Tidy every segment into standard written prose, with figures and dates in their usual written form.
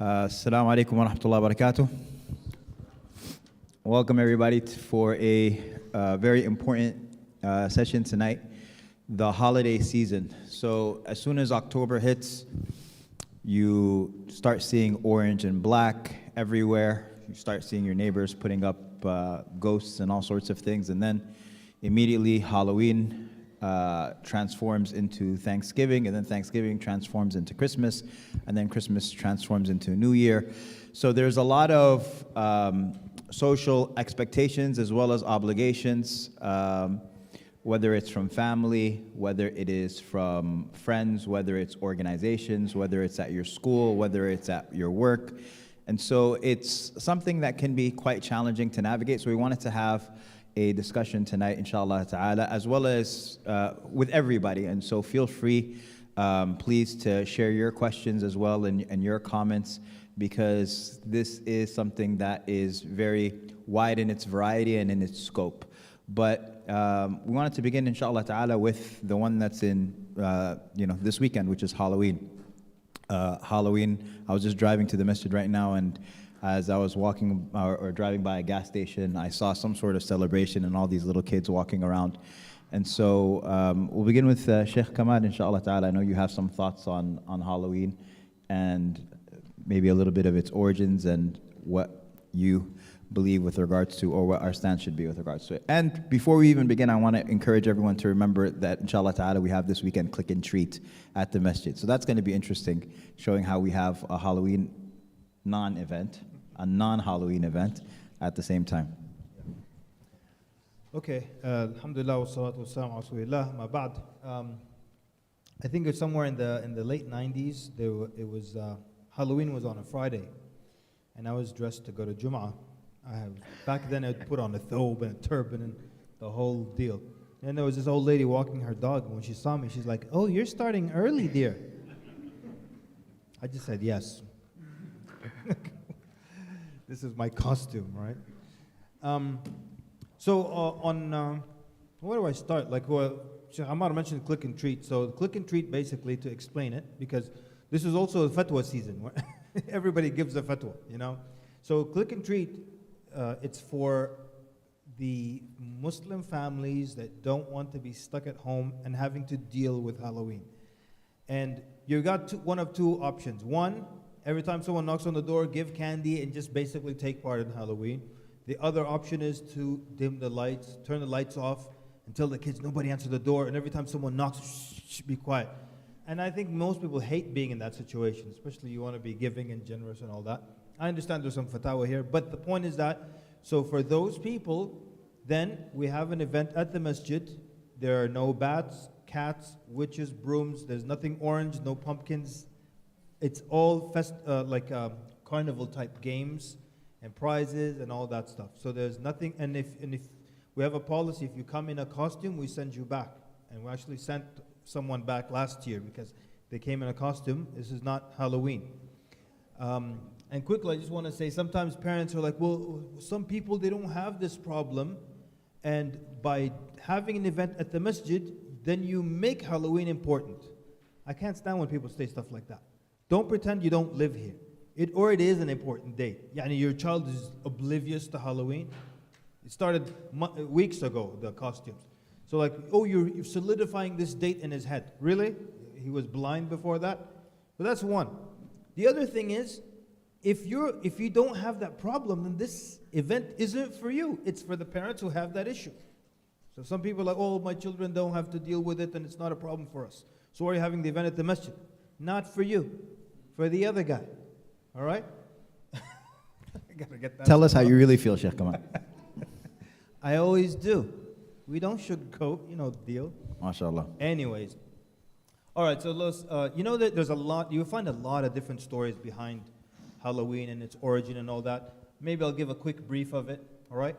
Assalamu alaikum wa rahmatullahi wa barakatuh. Welcome everybody for a very important session tonight, the holiday season. So as soon as October hits, you start seeing orange and black everywhere. You start seeing your neighbors putting up ghosts and all sorts of things, and then immediately Halloween transforms into Thanksgiving, and then Thanksgiving transforms into Christmas, and then Christmas transforms into New Year. So there's a lot of social expectations as well as obligations, whether it's from family, whether it is from friends, whether it's organizations, whether it's at your school, whether it's at your work. And so it's something that can be quite challenging to navigate. So we wanted to have a discussion tonight, inshallah ta'ala, as well as with everybody. And so feel free, please, to share your questions as well and your comments, because this is something that is very wide in its variety and in its scope. But we wanted to begin, inshallah ta'ala, with the one that's in this weekend, which is Halloween. Halloween, I was just driving to the Masjid right now, and as I was walking or driving by a gas station, I saw some sort of celebration and all these little kids walking around. And so we'll begin with Sheikh Kamal, inshallah ta'ala. I know you have some thoughts on Halloween and maybe a little bit of its origins and what you believe with regards to, or what our stance should be with regards to it. And before we even begin, I want to encourage everyone to remember that, inshallah ta'ala, we have this weekend Click and Treat at the Masjid. So that's going to be interesting, showing how we have a Halloween non-event, a non-Halloween event at the same time. Okay, alhamdulillah wa salatu wa salam ala rasulillah, ma ba'd. I think it's somewhere in the late 90s, Halloween was on a Friday, and I was dressed to go to Jum'ah. Back then I'd put on a thobe and a turban and the whole deal. And there was this old lady walking her dog, and when she saw me, she's like, "Oh, you're starting early, dear." I just said yes. This is my costume, right? Where do I start? Sheikh Ammar mentioned Click and Treat. So Click and Treat, basically, to explain it, because this is also a fatwa season. Where everybody gives a fatwa, So Click and Treat, it's for the Muslim families that don't want to be stuck at home and having to deal with Halloween. And you got one of two options. One, every time someone knocks on the door, give candy and just basically take part in Halloween. The other option is to dim the lights, turn the lights off, and tell the kids nobody answer the door, and every time someone knocks, shh, be quiet. And I think most people hate being in that situation, especially you want to be giving and generous and all that. I understand there's some fatwa here, but the point is that, so for those people, then we have an event at the Masjid. There are no bats, cats, witches, brooms. There's nothing orange, no pumpkins. It's all carnival type games and prizes and all that stuff. So there's nothing, and if we have a policy, if you come in a costume, we send you back. And we actually sent someone back last year because they came in a costume. This is not Halloween. And quickly, I just want to say, sometimes parents are like, well, some people, they don't have this problem, and by having an event at the Masjid, then you make Halloween important. I can't stand when people say stuff like that. Don't pretend you don't live here. It is an important date. Yani your child is oblivious to Halloween. It started weeks ago, the costumes. So you're solidifying this date in his head. Really? He was blind before that? But that's one. The other thing is, if you don't have that problem, then this event isn't for you. It's for the parents who have that issue. So some people are like, oh, my children don't have to deal with it, and it's not a problem for us. So why are you having the event at the Masjid? Not for you, for the other guy. All right? I gotta get that. Tell us how you really feel, Sheikh Kamal. I always do. We don't sugarcoat, the deal. MashaAllah. Anyways. All right, so let's, that there's you'll find a lot of different stories behind Halloween and its origin and all that. Maybe I'll give a quick brief of it, all right?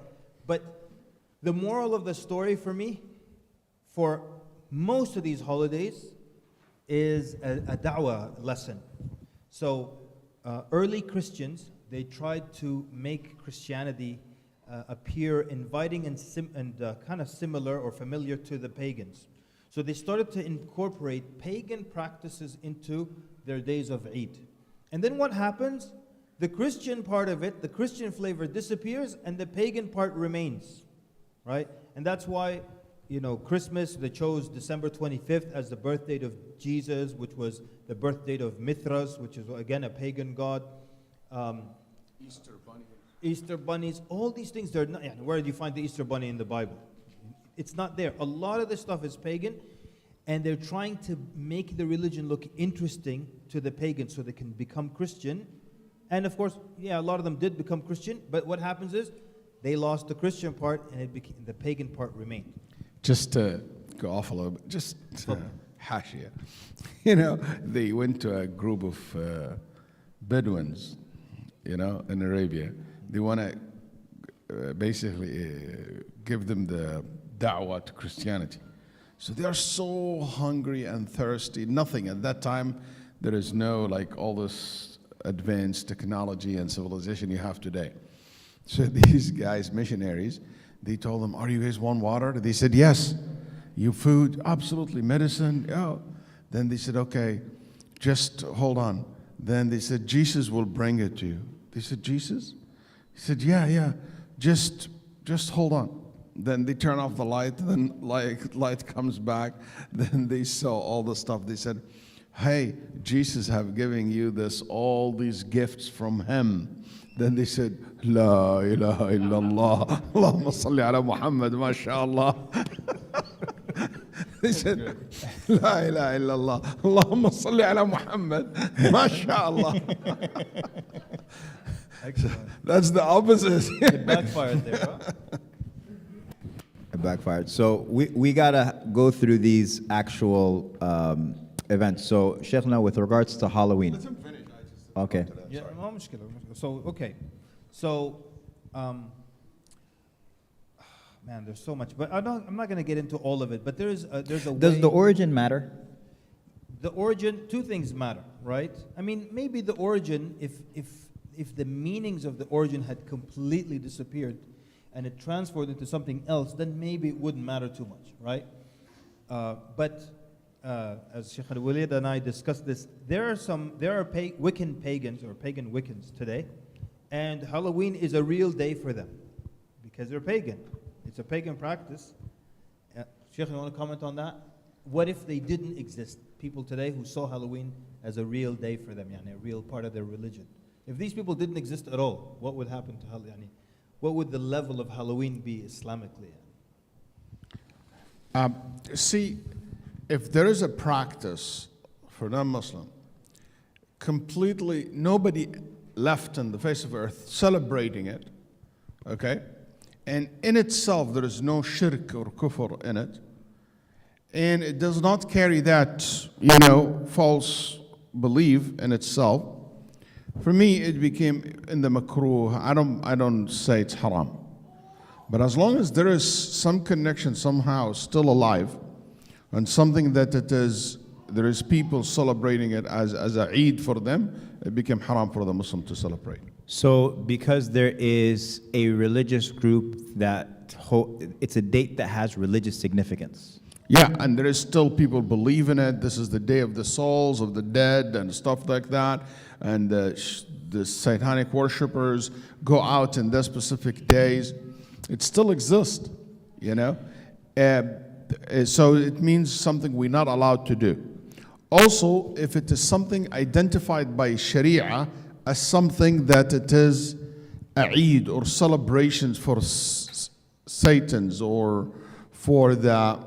But the moral of the story for me, for most of these holidays, is a da'wah lesson. So early Christians, they tried to make Christianity appear inviting and kind of similar or familiar to the pagans. So they started to incorporate pagan practices into their days of Eid. And then what happens? The Christian part of it, the Christian flavor disappears and the pagan part remains, right? And that's why, Christmas, they chose December 25th as the birth date of Jesus, which was the birth date of Mithras, which is again a pagan god. Easter bunnies, all these things, they're not, where do you find the Easter bunny in the Bible? It's not there. A lot of this stuff is pagan, and they're trying to make the religion look interesting to the pagans so they can become Christian. And of course, a lot of them did become Christian, but what happens is they lost the Christian part and the pagan part remained. Just to go off a little bit, just hashia. They went to a group of Bedouins, in Arabia. They want to basically give them the da'wah to Christianity. So they are so hungry and thirsty. Nothing at that time. There is no all this advanced technology and civilization you have today. So these guys, missionaries, they told them, "Are you guys want water?" They said, "Yes." "You food?" "Absolutely." "Medicine?" "Yeah." Then they said, "Okay, just hold on." Then they said, "Jesus will bring it to you." They said, "Jesus?" He said, Yeah. Just hold on." Then they turn off the light, then light comes back. Then they saw all the stuff. They said, "Hey, Jesus have given you all these gifts from him." Then they said, "La ilaha illallah, Allahumma salli ala Muhammad, mashallah." They said, "La ilaha illallah, Allahumma salli ala Muhammad, mashallah." That's the opposite. It backfired there, huh? It backfired. So we gotta go through these actual events. So, Sheikhna, with regards to Halloween. Let him finish. Okay. Yeah, no مشكلة. So, okay. So, man, there's so much. But I'm not going to get into all of it. But there's a Does way. the origin matter? The origin, two things matter, right? I mean, maybe the origin, if the meanings of the origin had completely disappeared and it transformed into something else, then maybe it wouldn't matter too much, right? But as Sheikh Al-Walid and I discussed this, there are Wiccan pagans or pagan Wiccans today, and Halloween is a real day for them because they're pagan. It's a pagan practice. Sheikh, you want to comment on that? What if they didn't exist? People today who saw Halloween as a real day for them, a real part of their religion. If these people didn't exist at all, what would happen to Halloween? What would the level of Halloween be Islamically? See, if there is a practice for non-Muslim, completely nobody left on the face of earth celebrating it, okay? And in itself, there is no shirk or kufr in it. And it does not carry that, false belief in itself. For me, it became in the makruh. I don't say it's haram. But as long as there is some connection somehow still alive, and something that there is people celebrating it as a Eid for them, it became haram for the Muslim to celebrate. So, because there is a religious group that it's a date that has religious significance. Yeah, and there is still people believe in it. This is the day of the souls of the dead and stuff like that. And the satanic worshippers go out in their specific days. It still exists, So it means something we're not allowed to do. Also, if it is something identified by Sharia as something that it is a Eid or celebrations for Satans or for the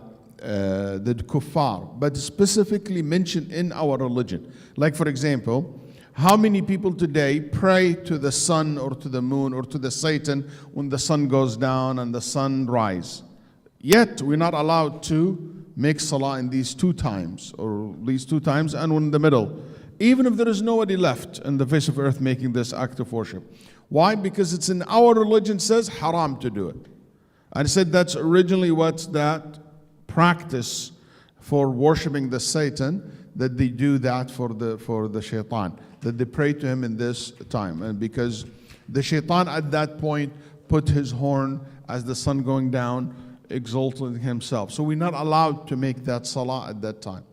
kuffar, but specifically mentioned in our religion. Like, for example, how many people today pray to the sun or to the moon or to the Satan when the sun goes down and the sun rises? Yet we're not allowed to make salah in these two times, or these two times, and in the middle, even if there is nobody left in the face of earth making this act of worship. Why? Because it's in our religion says haram to do it. I said that's originally what's that practice for worshiping the Satan, that they do that for the shaitan, that they pray to him in this time. And because the shaitan at that point put his horn as the sun going down, exalting himself. So we're not allowed to make that salah at that time.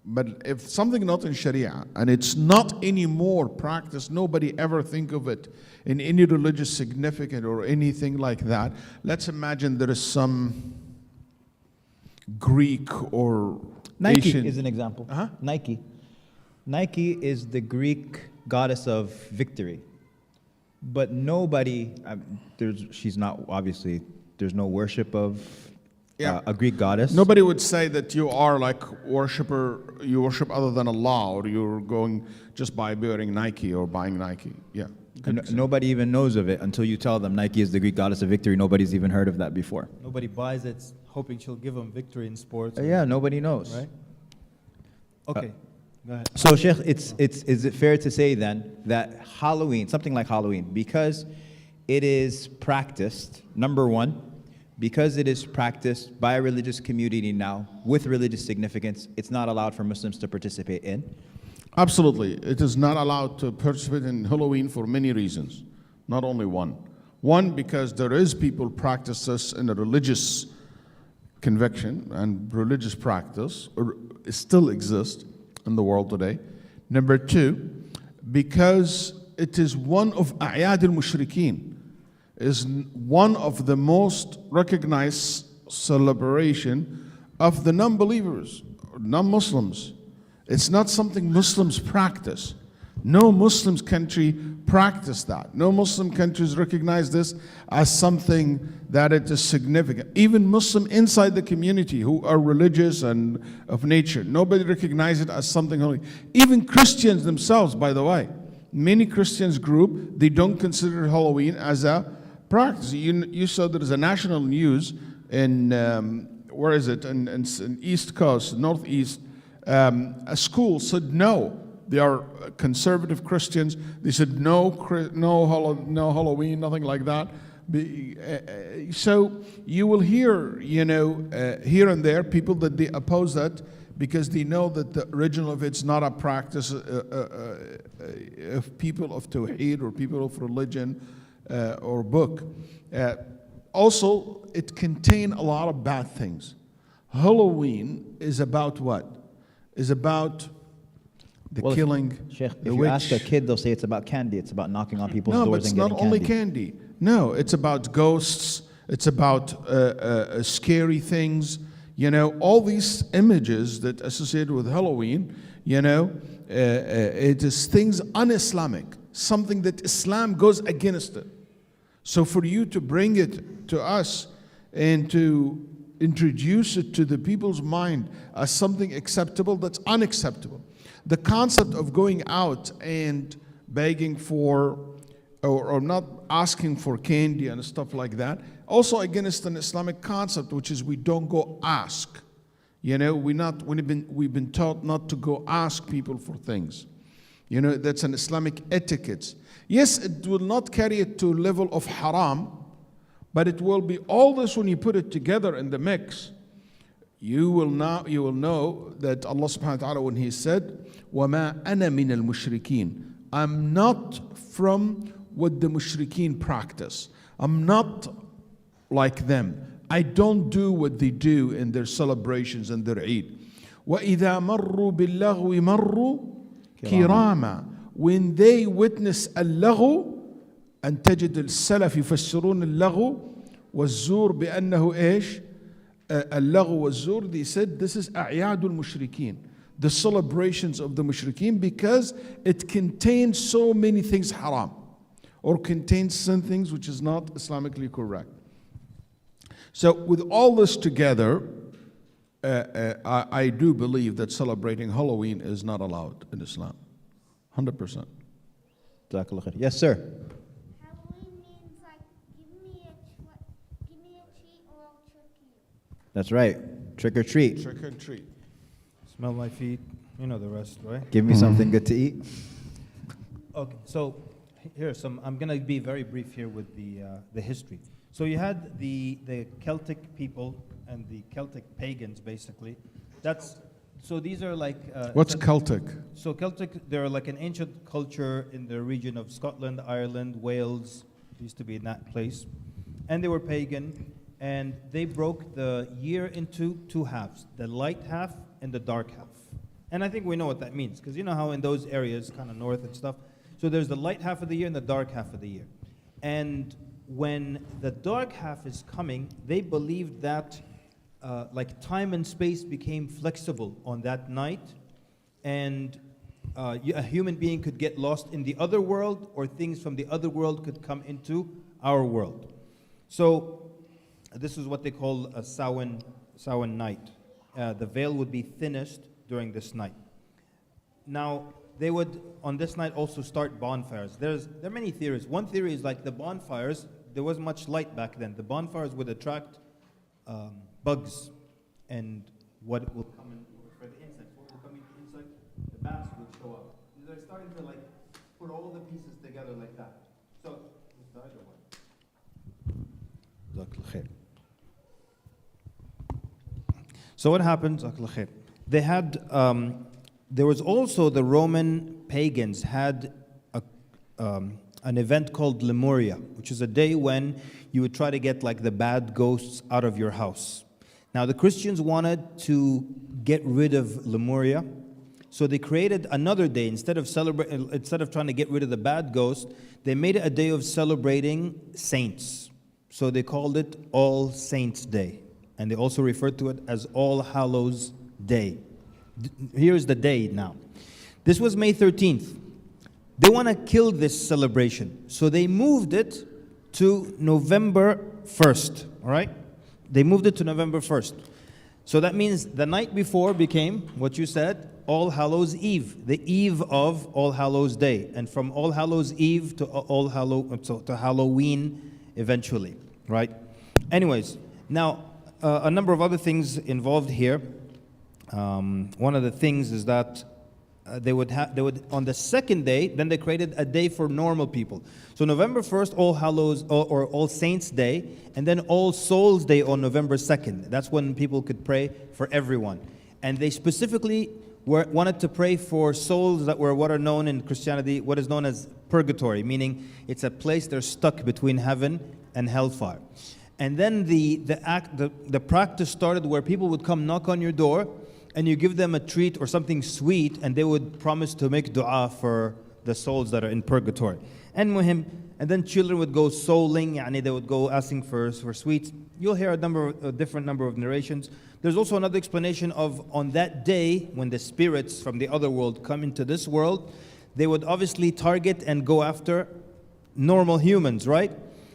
But if something not in Sharia and it's not anymore practiced, nobody ever think of it in any religious significance or anything like that. Let's imagine there is some Greek or Nike Asian. is an example. Uh-huh. Nike. Nike is the Greek goddess of victory. But nobody, she's not, obviously, there's no worship of a Greek goddess. Nobody would say that you are like worshiper, you worship other than Allah, or you're going just by wearing Nike or buying Nike. Yeah. Nobody even knows of it until you tell them Nike is the Greek goddess of victory. Nobody's even heard of that before. Nobody buys it hoping she'll give them victory in sports. Yeah, nobody knows. Right? Okay, go ahead. So, Sheikh, is it fair to say then that Halloween, something like Halloween, because it is practiced, number one, because it is practiced by a religious community now with religious significance, it's not allowed for Muslims to participate in? Absolutely. It is not allowed to participate in Halloween for many reasons, not only one. One, because there is people practice this in a religious conviction and religious practice, or it still exists in the world today. Number two, because it is one of A'yad al-Mushrikeen, is one of the most recognized celebration of the non-believers, non-Muslims. It's not something Muslims practice. No Muslim country practice that. No Muslim countries recognize this as something that it is significant. Even Muslim inside the community who are religious and of nature, nobody recognizes it as something holy. Even Christians themselves, by the way, many Christians group, they don't consider Halloween as a practice. You saw there is a national news in, where is it, in East Coast, Northeast, a school said no. They are conservative Christians. They said no Halloween, nothing like that. So you will hear, here and there, people that they oppose that because they know that the original of it's not a practice of people of Tawheed or people of religion or book. Also, it contains a lot of bad things. Halloween is about what? Is about the killing, Sheikh, the if you witch. ask a kid, they'll say it's about candy. It's about knocking on people's No, but doors it's and not getting only candy. candy. No, it's about ghosts. It's about scary things. All these images that associated with Halloween. It is things un-Islamic, something that Islam goes against it. So for you to bring it to us and to introduce it to the people's mind as something acceptable, that's unacceptable. The concept of going out and begging for, or not asking for candy and stuff like that, also against an Islamic concept, which is we don't go ask. We've been taught not to go ask people for things. That's an Islamic etiquette. Yes, it will not carry it to a level of haram, but it will be all this when you put it together in the mix. You will know that Allah subhanahu wa ta'ala, when He said, وَمَا أَنَا مِنَ الْمُشْرِكِينَ, I'm not from what the mushrikeen practice. I'm not like them. I don't do what they do in their celebrations and their Eid. وَإِذَا مَرُّوا بِاللَّغْوِ مَرُّوا كِرَامًا. When they witness اللغو, أن تجد السلف يفسرون اللغو والزور بأنه إيش؟ اللغو والزور, they said this is أعياد المشركين, the celebrations of the mushrikeen, because it contains so many things haram or contains some things which is not Islamically correct. So with all this together, I do believe that celebrating Halloween is not allowed in Islam. 100%. Yes, sir. Halloween means like, give me a treat or I'll trick you. That's right. Trick or treat. Trick and treat. Smell my feet, you know the rest, right? Give me something good to eat. Okay, so I'm going to be very brief here with the history. So you had the Celtic people and the Celtic pagans, basically. So these are like... What's Celtic? So Celtic, they're like an ancient culture in the region of Scotland, Ireland, Wales, used to be in that place. And they were pagan, and they broke the year into two halves, the light half and the dark half. And I think we know what that means, because you know how in those areas, kind of north and stuff, so there's the light half of the year and the dark half of the year. And when the dark half is coming, they believed that like time and space became flexible on that night, and a human being could get lost in the other world, or things from the other world could come into our world. So this is what they call a Samhain night. The veil would be thinnest during this night. Now, they would, on this night, also start bonfires. There are many theories. One theory is like the bonfires, there wasn't much light back then. The bonfires would attract bugs, and what will come in for the insects. What will come into the insect? The bats would show up. They're starting to like put all the pieces together like that. So, so what happens? They had, there was also the Roman pagans had an event called Lemuria, which is a day when you would try to get like the bad ghosts out of your house. Now the Christians wanted to get rid of Lemuria, so they created another day. Instead of trying to get rid of the bad ghost, they made it a day of celebrating saints. So they called it All Saints Day. And they also referred to it as All Hallows Day. Here's the day now. This was May 13th. They want to kill this celebration. So they moved it to November 1st. All right? They moved it to November 1st. So that means the night before became, what you said, All Hallows Eve, the eve of All Hallows Day. And from All Hallows Eve to to Halloween eventually, right? Anyways, now a number of other things involved here. One of the things is that they would on the second day, then they created a day for normal people. So November 1st, All Hallows or All Saints Day, and then All Souls Day on November 2nd. That's when people could pray for everyone. And they specifically wanted to pray for souls that were what are known in Christianity, what is known as purgatory, meaning it's a place they're stuck between heaven and hellfire. And then the practice started where people would come knock on your door, and you give them a treat or something sweet, and they would promise to make dua for the souls that are in purgatory. And then children would go souling, they would go asking for sweets. You'll hear a different number of narrations. There's also another explanation of on that day, when the spirits from the other world come into this world, they would obviously target and go after normal humans, right?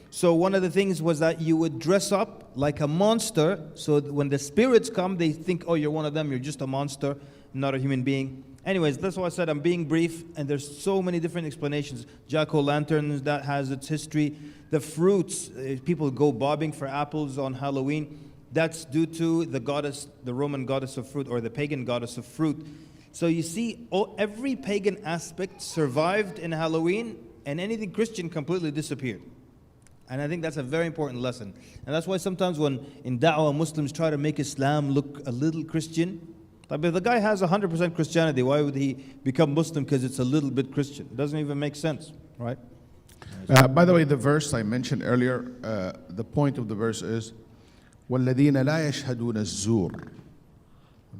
So one of the things was that you would dress up like a monster, so that when the spirits come, they think, oh, you're one of them, you're just a monster, not a human being. Anyways, that's why I said I'm being brief, and there's so many different explanations. Jack-o'-lanterns, that has its history. The fruits, people go bobbing for apples on Halloween. That's due to the goddess, the Roman goddess of fruit, or the pagan goddess of fruit. So you see, every pagan aspect survived in Halloween, and anything Christian completely disappeared. And I think that's a very important lesson. And that's why sometimes when in da'wah Muslims try to make Islam look a little Christian, but if the guy has 100% Christianity, why would he become Muslim because it's a little bit Christian? It doesn't even make sense, right? By the way, the verse I mentioned earlier, the point of the verse is, وَالَّذِينَ لَا يَشْهَدُونَ الزُّورِ.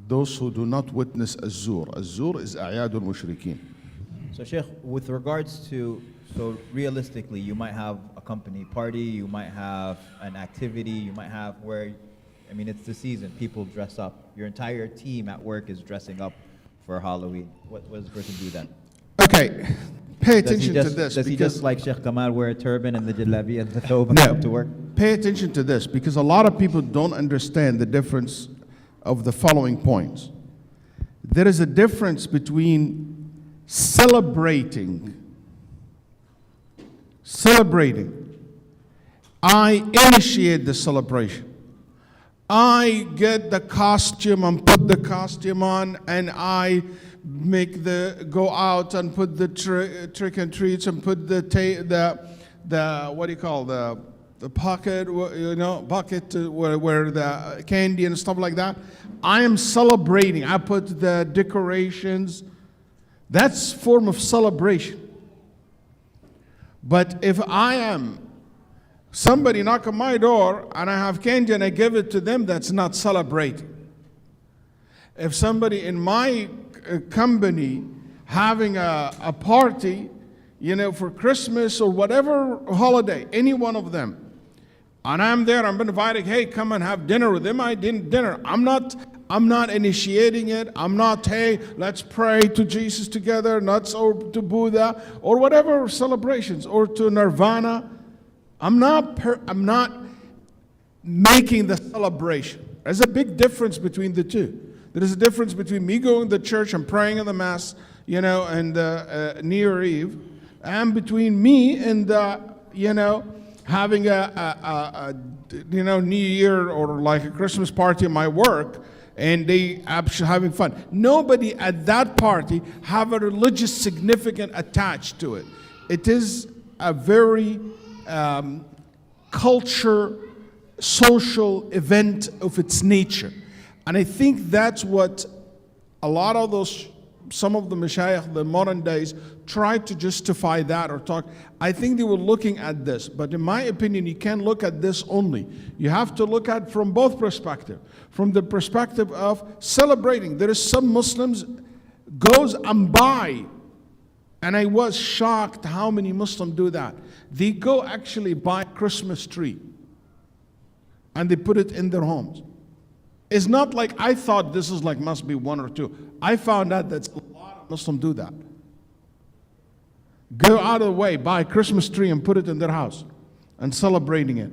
Those who do not witness الزُّور. الزُّور is أعياد المشركين. So Sheikh, with regards to, so realistically, you might have a company party, you might have an activity, you might have where, it's the season, people dress up. Your entire team at work is dressing up for Halloween. What does the person do then? Okay, pay attention to this. Does he just like Sheikh Kamal wear a turban and the jalabi and the thobe and No. come to work? Pay attention to this, because a lot of people don't understand the difference of the following points. There is a difference between celebrating. I initiate the celebration. I get the costume and put the costume on, and I go out and put the trick and treats and put the pocket, bucket where the candy and stuff like that. I am celebrating. I put the decorations. That's form of celebration. But if I am somebody knock on my door and I have candy and I give it to them, that's not celebrating. If somebody in my company having a party, for Christmas or whatever holiday, any one of them, and I'm there, I'm inviting, hey, come and have dinner with them. I didn't dinner. I'm not initiating it. I'm not, hey, let's pray to Jesus together, or to Buddha, or whatever celebrations, or to Nirvana. I'm not making the celebration. There's a big difference between the two. There is a difference between me going to church and praying in the Mass, and New Year Eve, and between me and, having a New Year or like a Christmas party at my work, and they actually having fun. Nobody at that party have a religious significance attached to it. It is a very culture, social event of its nature. And I think that's what a lot of some of the mashayikh, the modern days, try to justify that or talk. I think they were looking at this, but in my opinion, you can't look at this only. You have to look at from both perspectives. From the perspective of celebrating. There is some Muslims goes and buy, and I was shocked how many Muslims do that. They go actually buy a Christmas tree, and they put it in their homes. It's not like I thought this is like must be one or two. I found out that a lot of Muslims do that. Go out of the way, buy a Christmas tree and put it in their house and celebrating it.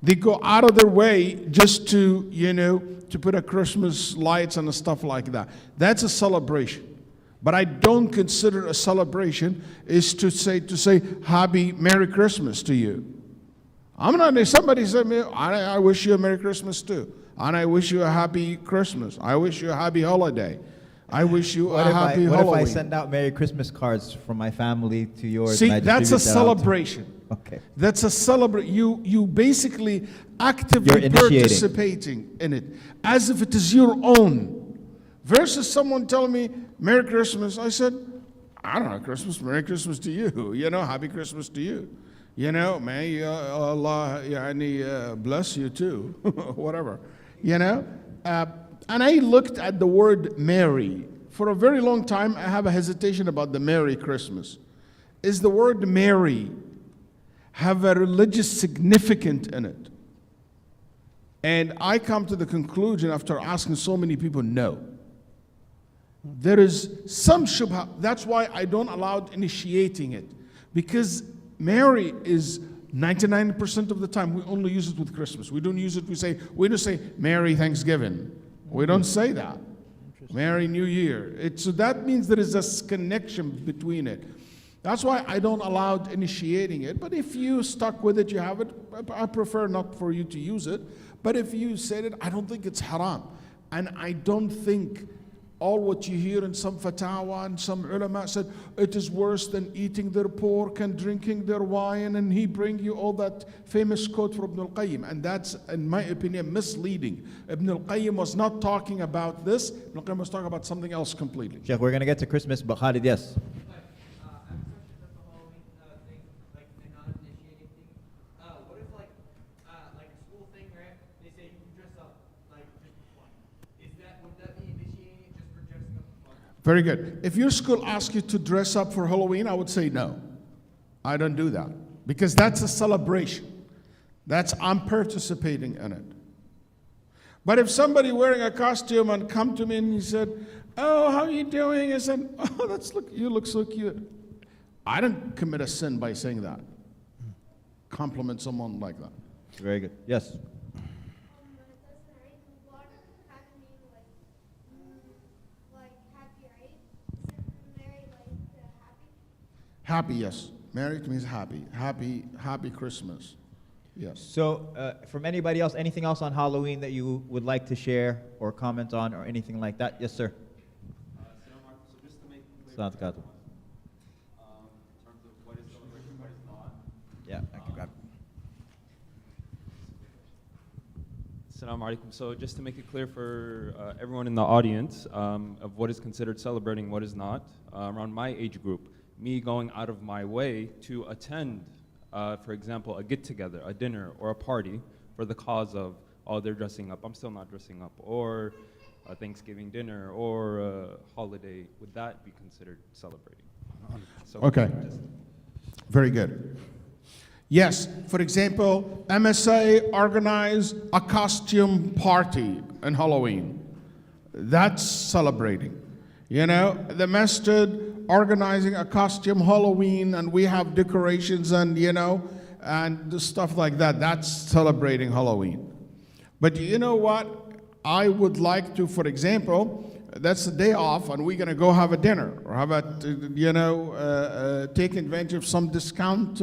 They go out of their way just to, to put a Christmas lights and stuff like that. That's a celebration. But I don't consider a celebration is to say happy Merry Christmas to you. I'm not, if somebody said me, I wish you a Merry Christmas too. And I wish you a happy Christmas. I wish you a happy holiday. I wish you a happy Halloween. What if I send out Merry Christmas cards from my family to yours? See, that's a celebration. Okay. That's a celebration. You basically actively participating in it as if it is your own. Versus someone telling me Merry Christmas. I said, I don't know, Christmas, Merry Christmas to you. Happy Christmas to you. May Allah bless you too. Whatever. And I looked at the word Merry. For a very long time, I have a hesitation about the Merry Christmas. Is the word Merry have a religious significance in it? And I come to the conclusion after asking so many people, no. There is some shubha. That's why I don't allow initiating it. Because Merry is 99% of the time, we only use it with Christmas. We don't use it, we don't say Merry Thanksgiving. We don't say that. Merry New Year. So that means there is a connection between it. That's why I don't allow initiating it. But if you stuck with it, you have it. I prefer not for you to use it. But if you said it, I don't think it's haram. And I don't think all what you hear in some fatwa and some ulama said it is worse than eating their pork and drinking their wine, and he bring you all that famous quote from Ibn al-Qayyim, and that's, in my opinion, misleading. Ibn al-Qayyim was not talking about this. Ibn al-Qayyim was talking about something else completely. Sheikh, we're going to get to Christmas, but Khalid, yes. Very good. If your school asks you to dress up for Halloween, I would say no. I don't do that. Because that's a celebration. I'm participating in it. But if somebody wearing a costume and come to me and he said, oh, how are you doing? I said, oh, you look so cute. I don't commit a sin by saying that. Compliment someone like that. Very good. Yes. Happy, yes. Merry means happy. Happy Christmas. Yes. So, from anybody else, anything else on Halloween that you would like to share or comment on or anything like that? Yes, sir. So just to make clear, in terms of what is celebration, what is not. Yeah, I can grab it. Assalamu alaikum. So just to make it clear for everyone in the audience of what is considered celebrating, what is not, around my age group, me going out of my way to attend, for example, a get-together, a dinner, or a party for the cause of, oh, they're dressing up, I'm still not dressing up, or a Thanksgiving dinner or a holiday, would that be considered celebrating? So Okay. just- Very good. Yes, for example, MSA organize a costume party on Halloween. That's celebrating. You know, the Masjid organizing a costume Halloween and we have decorations and, you know, and stuff like that. That's celebrating Halloween. But you know what? I would like to, for example, that's the day off and we're going to go have a dinner or have a, take advantage of some discount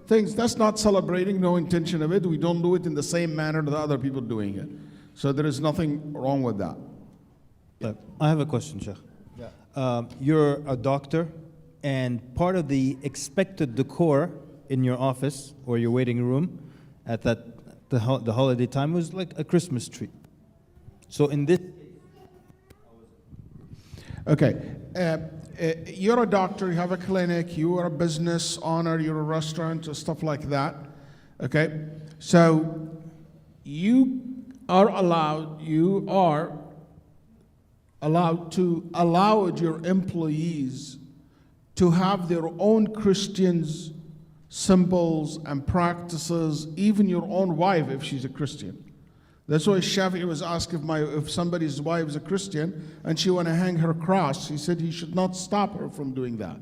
things. That's not celebrating, no intention of it. We don't do it in the same manner that other people doing it. So there is nothing wrong with that. I have a question, Sheikh. You're a doctor, and part of the expected decor in your office or your waiting room at the holiday time was like a Christmas tree. So in this, Okay. You're a doctor, you have a clinic, you are a business owner, you're a restaurant, or stuff like that. Okay? So you are allowed to allow your employees to have their own Christians symbols and practices, even your own wife if she's a Christian. That's why Shafi'i was asked if somebody's wife is a Christian and she want to hang her cross. He said he should not stop her from doing that.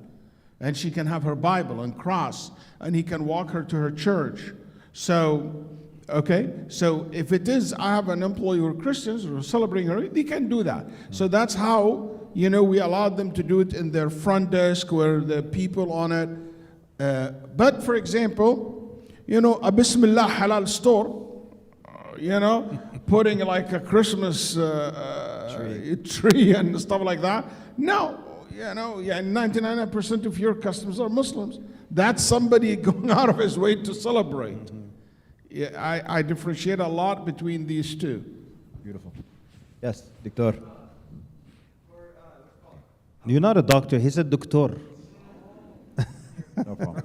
And she can have her Bible and cross, and he can walk her to her church. So, okay, so if it is, I have an employee who are Christians who are celebrating her, they can do that. So that's how, you know, we allowed them to do it in their front desk where the people on it. But for example, you know, a Bismillah Halal store, you know, putting like a Christmas tree and stuff like that. No, you know, 99% of your customers are Muslims. That's somebody going out of his way to celebrate. Yeah, I differentiate a lot between these two. Beautiful. Yes, Doctor. you're not a doctor. He said doctor. No problem.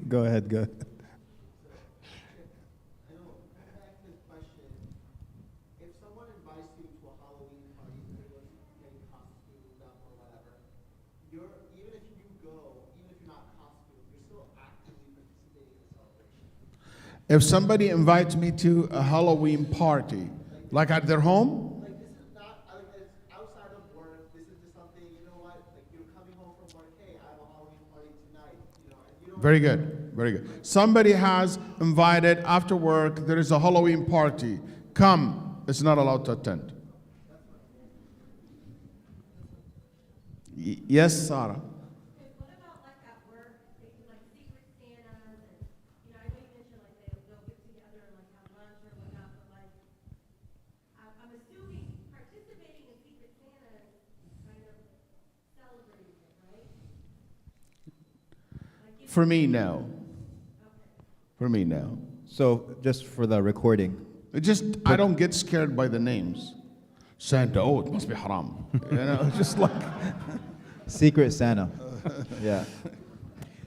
Go ahead. If someone invites you to a Halloween party, everyone's getting costumed up or whatever, even if you go, even if you're not costumed, you're still actively participating in the celebration. If somebody invites me to a Halloween party, like at their home, Like this is not, it's outside of work. This is just something, you know what? Like you're coming home from work. Hey, I have a Halloween party tonight. You know, and you don't. very good, very good. Somebody has invited after work, there is a Halloween party. Come, it's not allowed to attend. Yes, Sarah. What about like at work, they do like secret Santas and, you know, I know you mentioned like they'll get together and like have lunch or whatnot, but like, I'm assuming participating in secret Santa is kind of celebrating it, right? Like For me, no. For me, no. So, just for the recording, I don't get scared by the names. Santa, oh, it must be haram. You know, just like. Secret Santa. Yeah.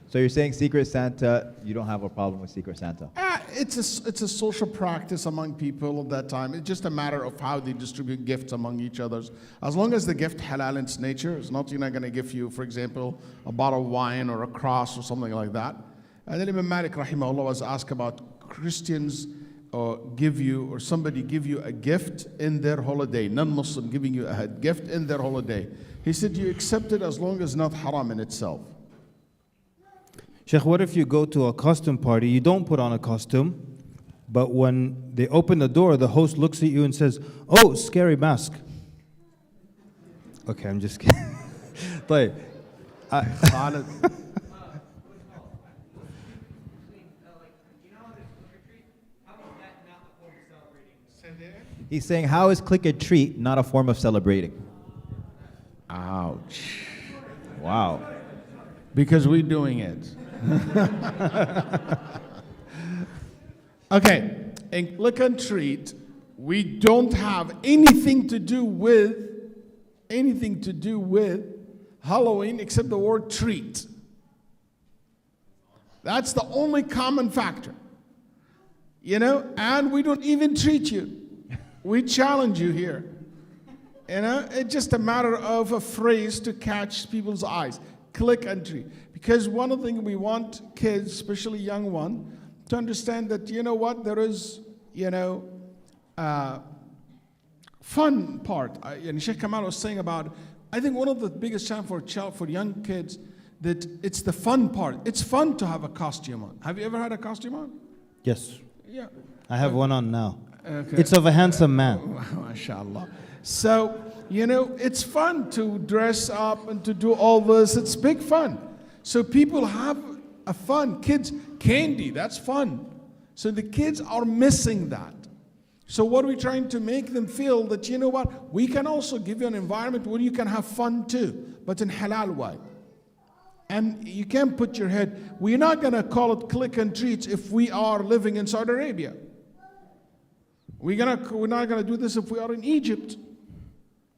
So you're saying Secret Santa, you don't have a problem with Secret Santa? It's a social practice among people at that time. It's just a matter of how they distribute gifts among each others. As long as the gift halal in its nature, it's not going to give you, for example, a bottle of wine or a cross or something like that. And then Imam Malik rahimahullah was asked about Christians somebody give you a gift in their holiday, non-Muslim giving you a gift in their holiday. He said you accept it as long as not haram in itself. Sheikh, what if you go to a costume party, you don't put on a costume, but when they open the door, the host looks at you and says, "Oh, scary mask." Okay, I'm just kidding. But Khalid. He's saying, how is click and treat not a form of celebrating? Ouch. Wow. Because we're doing it. Okay, in click and treat, we don't have anything to do with Halloween except the word treat. That's the only common factor. You know, and we don't even treat you. We challenge you here. You know, it's just a matter of a phrase to catch people's eyes. Click and treat. Because one of the things we want kids, especially young ones, to understand that, you know what, there is, you know, fun part. And Sheikh Kamal was saying about, I think one of the biggest challenges for young kids, that it's the fun part. It's fun to have a costume on. Have you ever had a costume on? Yes. Yeah. I have one on now. Okay. It's of a handsome man. MashaAllah. So, you know, it's fun to dress up and to do all this. It's big fun. So people have a fun. Kids, candy, that's fun. So the kids are missing that. So what are we trying to make them feel that, you know what, we can also give you an environment where you can have fun too, but in halal way. And you can't put your head, we're not going to call it click and treats if we are living in Saudi Arabia. We're not going to do this if we are in Egypt.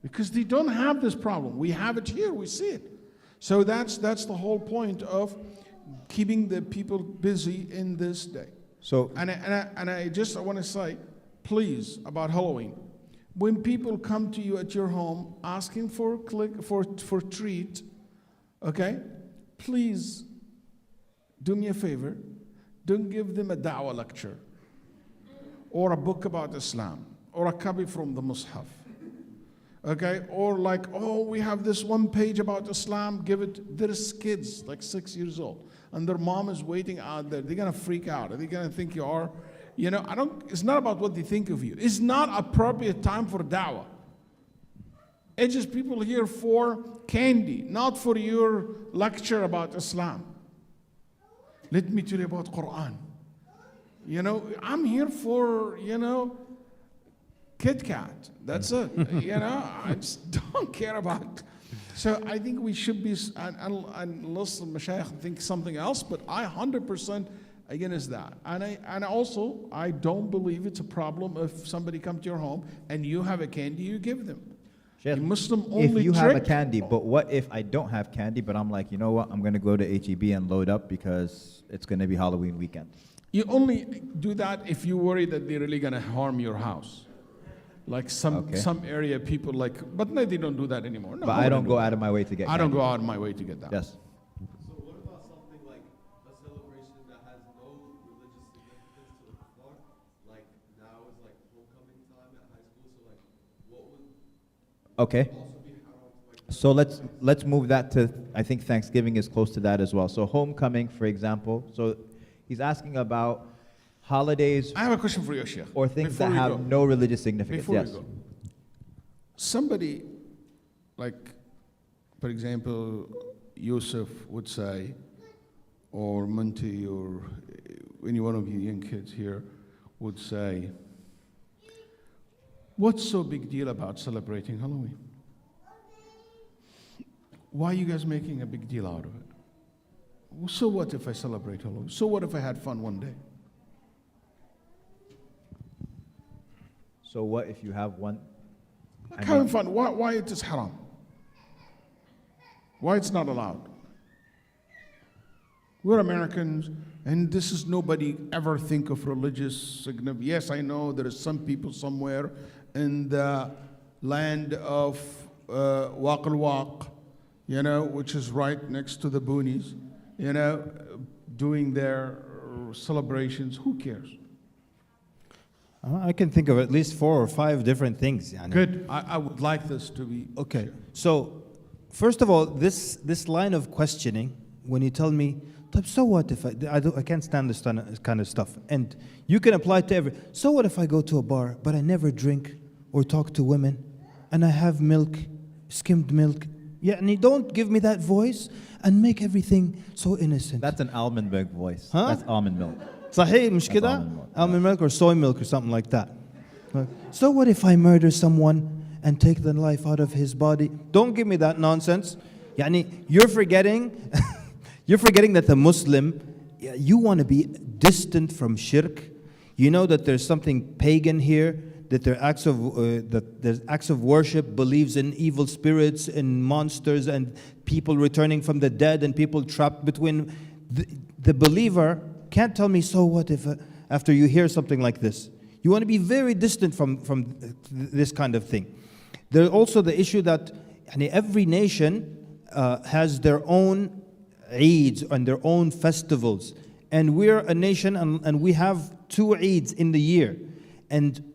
Because they don't have this problem. We have it here, we see it. So that's the whole point of keeping the people busy in this day. So, And I want to say, please, about Halloween. When people come to you at your home asking for treat, okay, please do me a favor. Don't give them a da'wah lecture or a book about Islam or a copy from the Mus'haf. Okay, or like, oh, we have this one page about Islam, give it. There's kids like 6 years old, and their mom is waiting out there. They're gonna freak out. They're gonna think you are, you know, it's not about what they think of you. It's not appropriate time for da'wah. It's just people here for candy, not for your lecture about Islam. Let me tell you about Quran. You know, I'm here for, you know, Kit Kat. That's it. You know, I just don't care about. So I think we should be, unless the Mashaykh think something else, but I 100% against that. And also, I don't believe it's a problem if somebody comes to your home and you have a candy, you give them. Sheikh, A Muslim only if you have a trick- candy, but what if I don't have candy, but I'm like, you know what, I'm going to go to HEB and load up because it's going to be Halloween weekend. You only do that if you worry that they're really going to harm your house. Like some area people like, but no, they don't do that anymore. No, But I don't go out of my way to get I don't candy. go out of my way to get that. Yes. So what about something like a celebration that has no religious significance to the kuffar? Like now is like homecoming time at high school, so like what would Okay. also be haram to like So let's move that to, I think Thanksgiving is close to that as well. So homecoming, for example. So he's asking about holidays I have a question for you, Sheikh. or things Before that we have go. no religious significance. Before Yes. we go. Somebody, like, for example, Yusuf would say, or Munti, or any one of you young kids here would say, what's so big deal about celebrating Halloween? Why are you guys making a big deal out of it? Well, so what if I celebrate Halloween? So what if I had fun one day? So what if you have one? I Having mean, fun. Why it is haram? Why it's not allowed? We're Americans, and this is nobody ever think of religious significance. Yes, I know there is some people somewhere in the land of Waq al-Waq, you know, which is right next to the boonies, you know, doing their celebrations. Who cares? I can think of at least 4 or 5 different things. Yani. Good. I would like this to be Okay. So, first of all, this line of questioning, when you tell me, so what if I can't stand this kind of stuff, and you can apply it to every. So what if I go to a bar, but I never drink or talk to women, and I have milk, skimmed milk? Yeah, and you don't give me that voice and make everything so innocent. that's an almond milk voice. Huh? That's almond milk. صحيح مش كده؟ almond milk. Almond milk or soy milk or something like that. So what if I murder someone and take the life out of his body? Don't give me that nonsense. Yani, you're forgetting that the Muslim, you want to be distant from shirk. You know that there's something pagan here, that there's acts of worship, believes in evil spirits and monsters and people returning from the dead and people trapped between. The believer can't tell me, so what if after you hear something like this. You want to be very distant from this kind of thing. There's also the issue that every nation has their own Eids and their own festivals. And we're a nation and we have 2 Eids in the year. And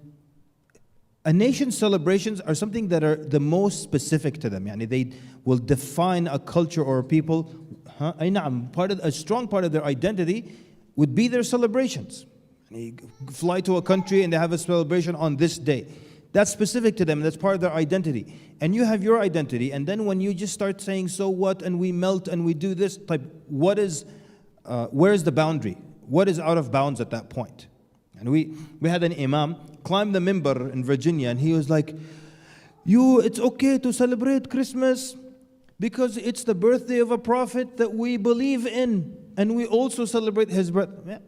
a nation's celebrations are something that are the most specific to them. They will define a culture or a people. A strong part of their identity would be their celebrations. They fly to a country and they have a celebration on this day. That's specific to them. That's part of their identity. And you have your identity. And then when you just start saying, so what, and we melt and we do this type, where is the boundary? What is out of bounds at that point? And we had an imam climb the minbar in Virginia, and he was like, it's okay to celebrate Christmas because it's the birthday of a prophet that we believe in, and we also celebrate his birth. Yeah.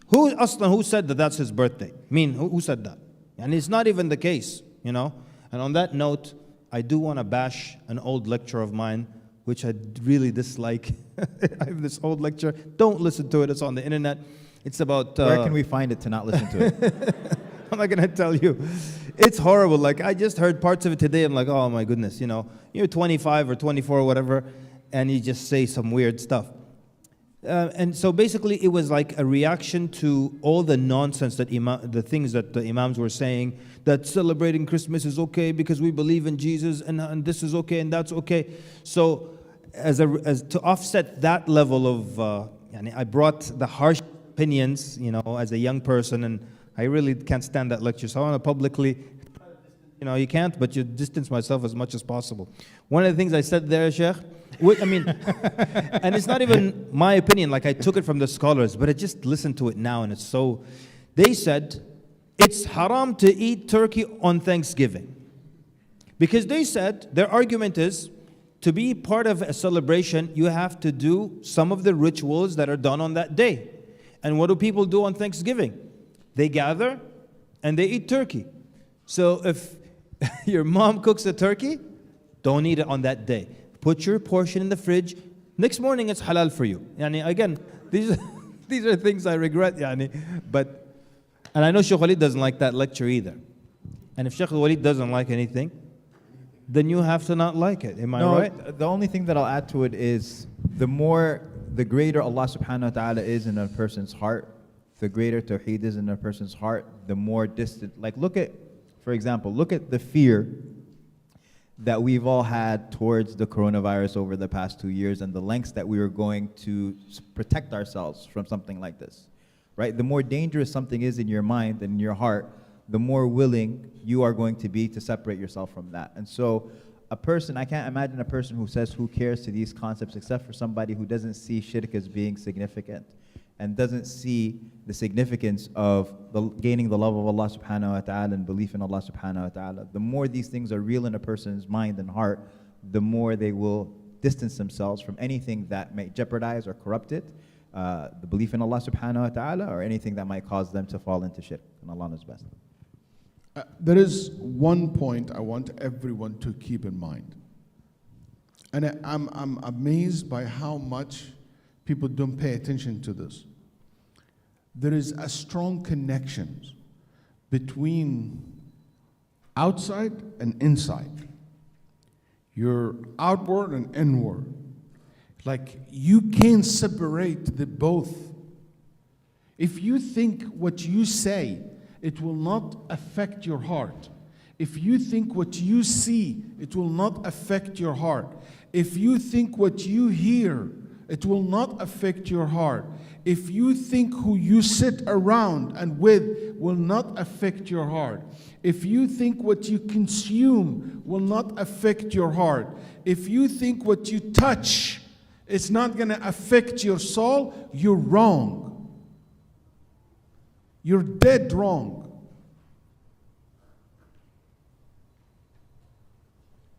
Who said that that's his birthday? Who said that? And it's not even the case, And on that note, I do want to bash an old lecture of mine, which I really dislike. I have this old lecture. Don't listen to it. It's on the internet. It's about... Where can we find it to not listen to it? I'm not going to tell you. It's horrible. Like, I just heard parts of it today. I'm like, oh my goodness, You're 25 or 24 or whatever, and you just say some weird stuff. And so basically, it was like a reaction to all the nonsense that the things that the imams were saying, that celebrating Christmas is okay because we believe in Jesus, and this is okay and that's okay. So, as to offset that level of, I brought the harsh opinions, as a young person, and I really can't stand that lecture. So I want to publicly, you can't, but you distance myself as much as possible. One of the things I said there, Sheikh. And it's not even my opinion, like I took it from the scholars, but I just listened to it now, and they said, it's haram to eat turkey on Thanksgiving. Because they said, their argument is, to be part of a celebration, you have to do some of the rituals that are done on that day. And what do people do on Thanksgiving? They gather and they eat turkey. So if your mom cooks a turkey, don't eat it on that day. Put your portion in the fridge. Next morning, it's halal for you. Again, these are things I regret. But I know Sheikh Walid doesn't like that lecture either. And if Sheikh Walid doesn't like anything, then you have to not like it. Am I right? The only thing that I'll add to it is the greater Allah subhanahu wa ta'ala is in a person's heart, the greater Tawheed is in a person's heart, the more distant. Like for example, look at the fear that we've all had towards the coronavirus over the past 2 years and the lengths that we were going to protect ourselves from something like this, right? The more dangerous something is in your mind and in your heart, the more willing you are going to be to separate yourself from that. And so I can't imagine a person who says who cares to these concepts except for somebody who doesn't see shirk as being significant and doesn't see the significance of gaining the love of Allah subhanahu wa ta'ala and belief in Allah subhanahu wa ta'ala. The more these things are real in a person's mind and heart, the more they will distance themselves from anything that may jeopardize or corrupt it, the belief in Allah subhanahu wa ta'ala, or anything that might cause them to fall into shirk. And Allah knows best. There is one point I want everyone to keep in mind. And I'm amazed by how much people don't pay attention to this. There is a strong connection between outside and inside. Your outward and inward. Like you can't separate the both. If you think what you say, it will not affect your heart. If you think what you see, it will not affect your heart. If you think what you hear, it will not affect your heart. If you think who you sit around and with will not affect your heart. If you think what you consume will not affect your heart. If you think what you touch is not going to affect your soul, you're wrong. You're dead wrong.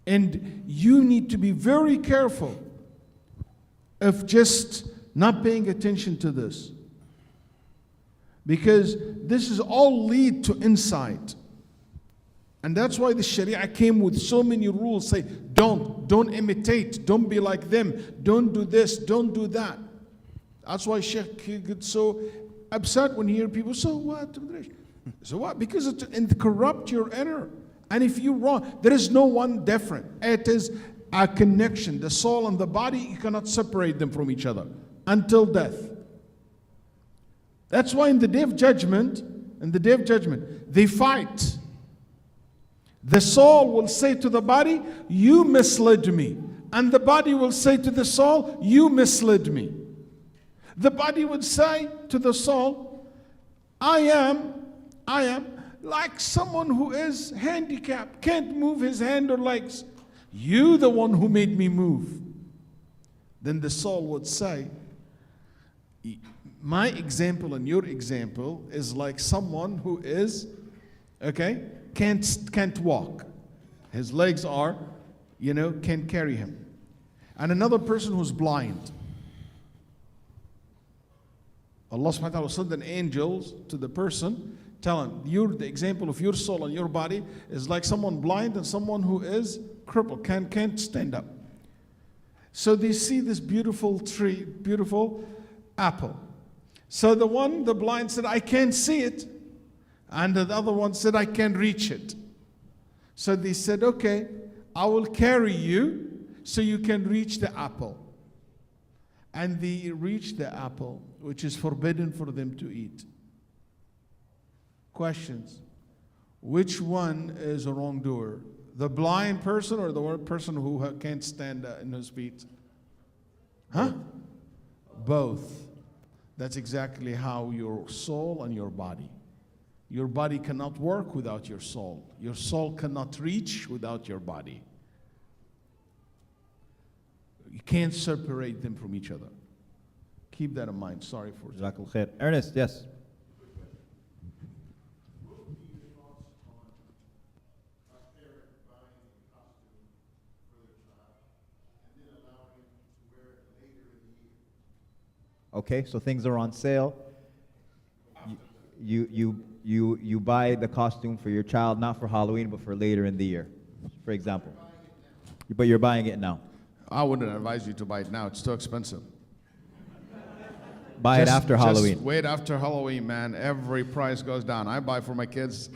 And you need to be very careful of just not paying attention to this. Because this is all lead to insight. And that's why the Sharia came with so many rules. Say, don't imitate, don't be like them, don't do this, don't do that. That's why Sheikh gets so upset when he hears people, so what? So what? Because it corrupt your inner. And if you're wrong, there is no one different. It is a connection. The soul and the body, you cannot separate them from each other until death. That's why in the day of judgment, they fight. The soul will say to the body, you misled me. And the body will say to the soul, you misled me. The body would say to the soul, I am like someone who is handicapped, can't move his hand or legs. You the one who made me move. Then the soul would say, my example and your example is like someone who is, can't walk. His legs are, can't carry him. And another person who's blind. Allah subhanahu wa ta'ala will send an angels to the person, tell him, the example of your soul and your body is like someone blind and someone who is crippled, can't stand up. So they see this beautiful tree, beautiful apple. So the blind said, I can't see it. And the other one said, I can't reach it. So they said, okay, I will carry you so you can reach the apple. And they reached the apple, which is forbidden for them to eat. Questions. Which one is a wrongdoer? The blind person or the person who can't stand in his feet? Huh? Both. That's exactly how your soul and your body. Your body cannot work without your soul. Your soul cannot reach without your body. You can't separate them from each other. Keep that in mind. Sorry for Jazakallah khair. Ernest, yes. Okay, so things are on sale. You buy the costume for your child, not for Halloween, but for later in the year, for example. But you're buying it now. I wouldn't advise you to buy it now. It's too expensive. Buy it after Halloween. Just wait after Halloween, man. Every price goes down. I buy for my kids.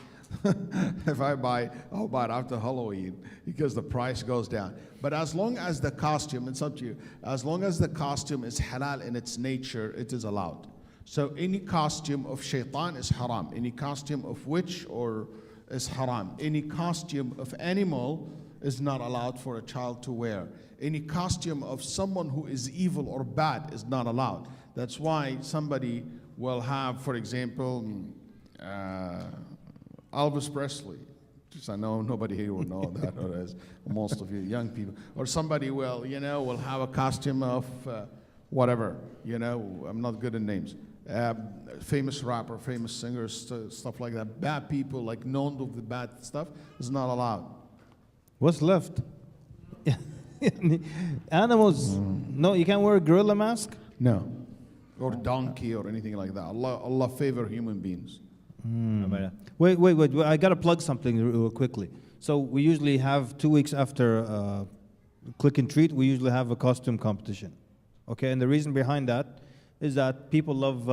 If I'll buy it after Halloween because the price goes down. But as long as the costume, it's up to you. As long as the costume is halal in its nature, it is allowed. So any costume of shaitan is haram. Any costume of witch is haram. Any costume of animal is not allowed for a child to wear. Any costume of someone who is evil or bad is not allowed. That's why somebody will have, for example, Elvis Presley. Just I know nobody here will know that, or as most of you young people. Or somebody will have a costume of whatever. I'm not good at names. Famous rapper, famous singers, stuff like that. Bad people, like known of the bad stuff, is not allowed. What's left? Animals. No, you can't wear a gorilla mask? No. Or donkey or anything like that. Allah favor human beings. Wait. I got to plug something real quickly. So we usually have 2 weeks after Click and Treat, we usually have a costume competition. Okay, and the reason behind that is that people love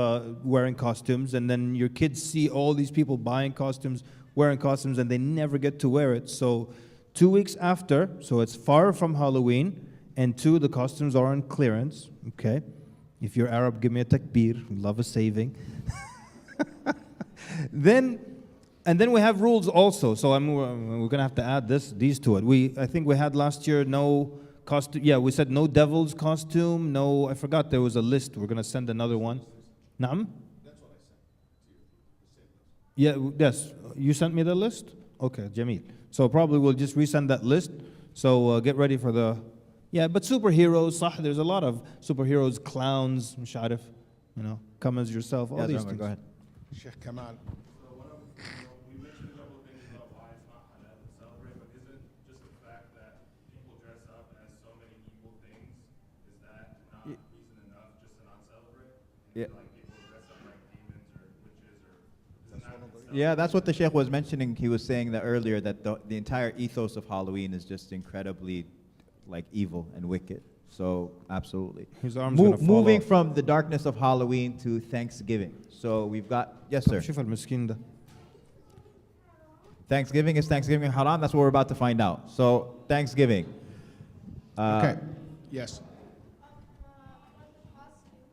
wearing costumes, and then your kids see all these people buying costumes, wearing costumes, and they never get to wear it. So 2 weeks after, so it's far from Halloween, and two, the costumes are on clearance. Okay, if you're Arab, give me a takbir. We love a saving. Then we have rules also. So we're gonna have to add these to it. I think we had last year no costume. Yeah, we said no devil's costume. No, I forgot there was a list. We're gonna send another one. Naam? That's what I sent. Yeah. Yes. You sent me the list. Okay, Jameel. So probably we'll just resend that list. So get ready for the. Yeah, but superheroes. There's a lot of superheroes, clowns, musharif. Come as yourself. All these things. Go ahead. Sheikh Kamal. So we mentioned a couple of things about why it's not halal to celebrate, but isn't just the fact that people dress up as so many evil things, is that not reason enough just to not celebrate? Yeah. Like people dress up like demons or witches or isn't that itself? Yeah, that's what the Sheikh was mentioning. He was saying that earlier, that the entire ethos of Halloween is just incredibly evil and wicked. So absolutely. His arm's gonna fall moving off. from the darkness of Halloween to Thanksgiving. So we've got, yes sir. شوف المسكين ده. Thanksgiving is Thanksgiving haram? That's what we're about to find out. So Thanksgiving. Okay. Yes. Like the costumes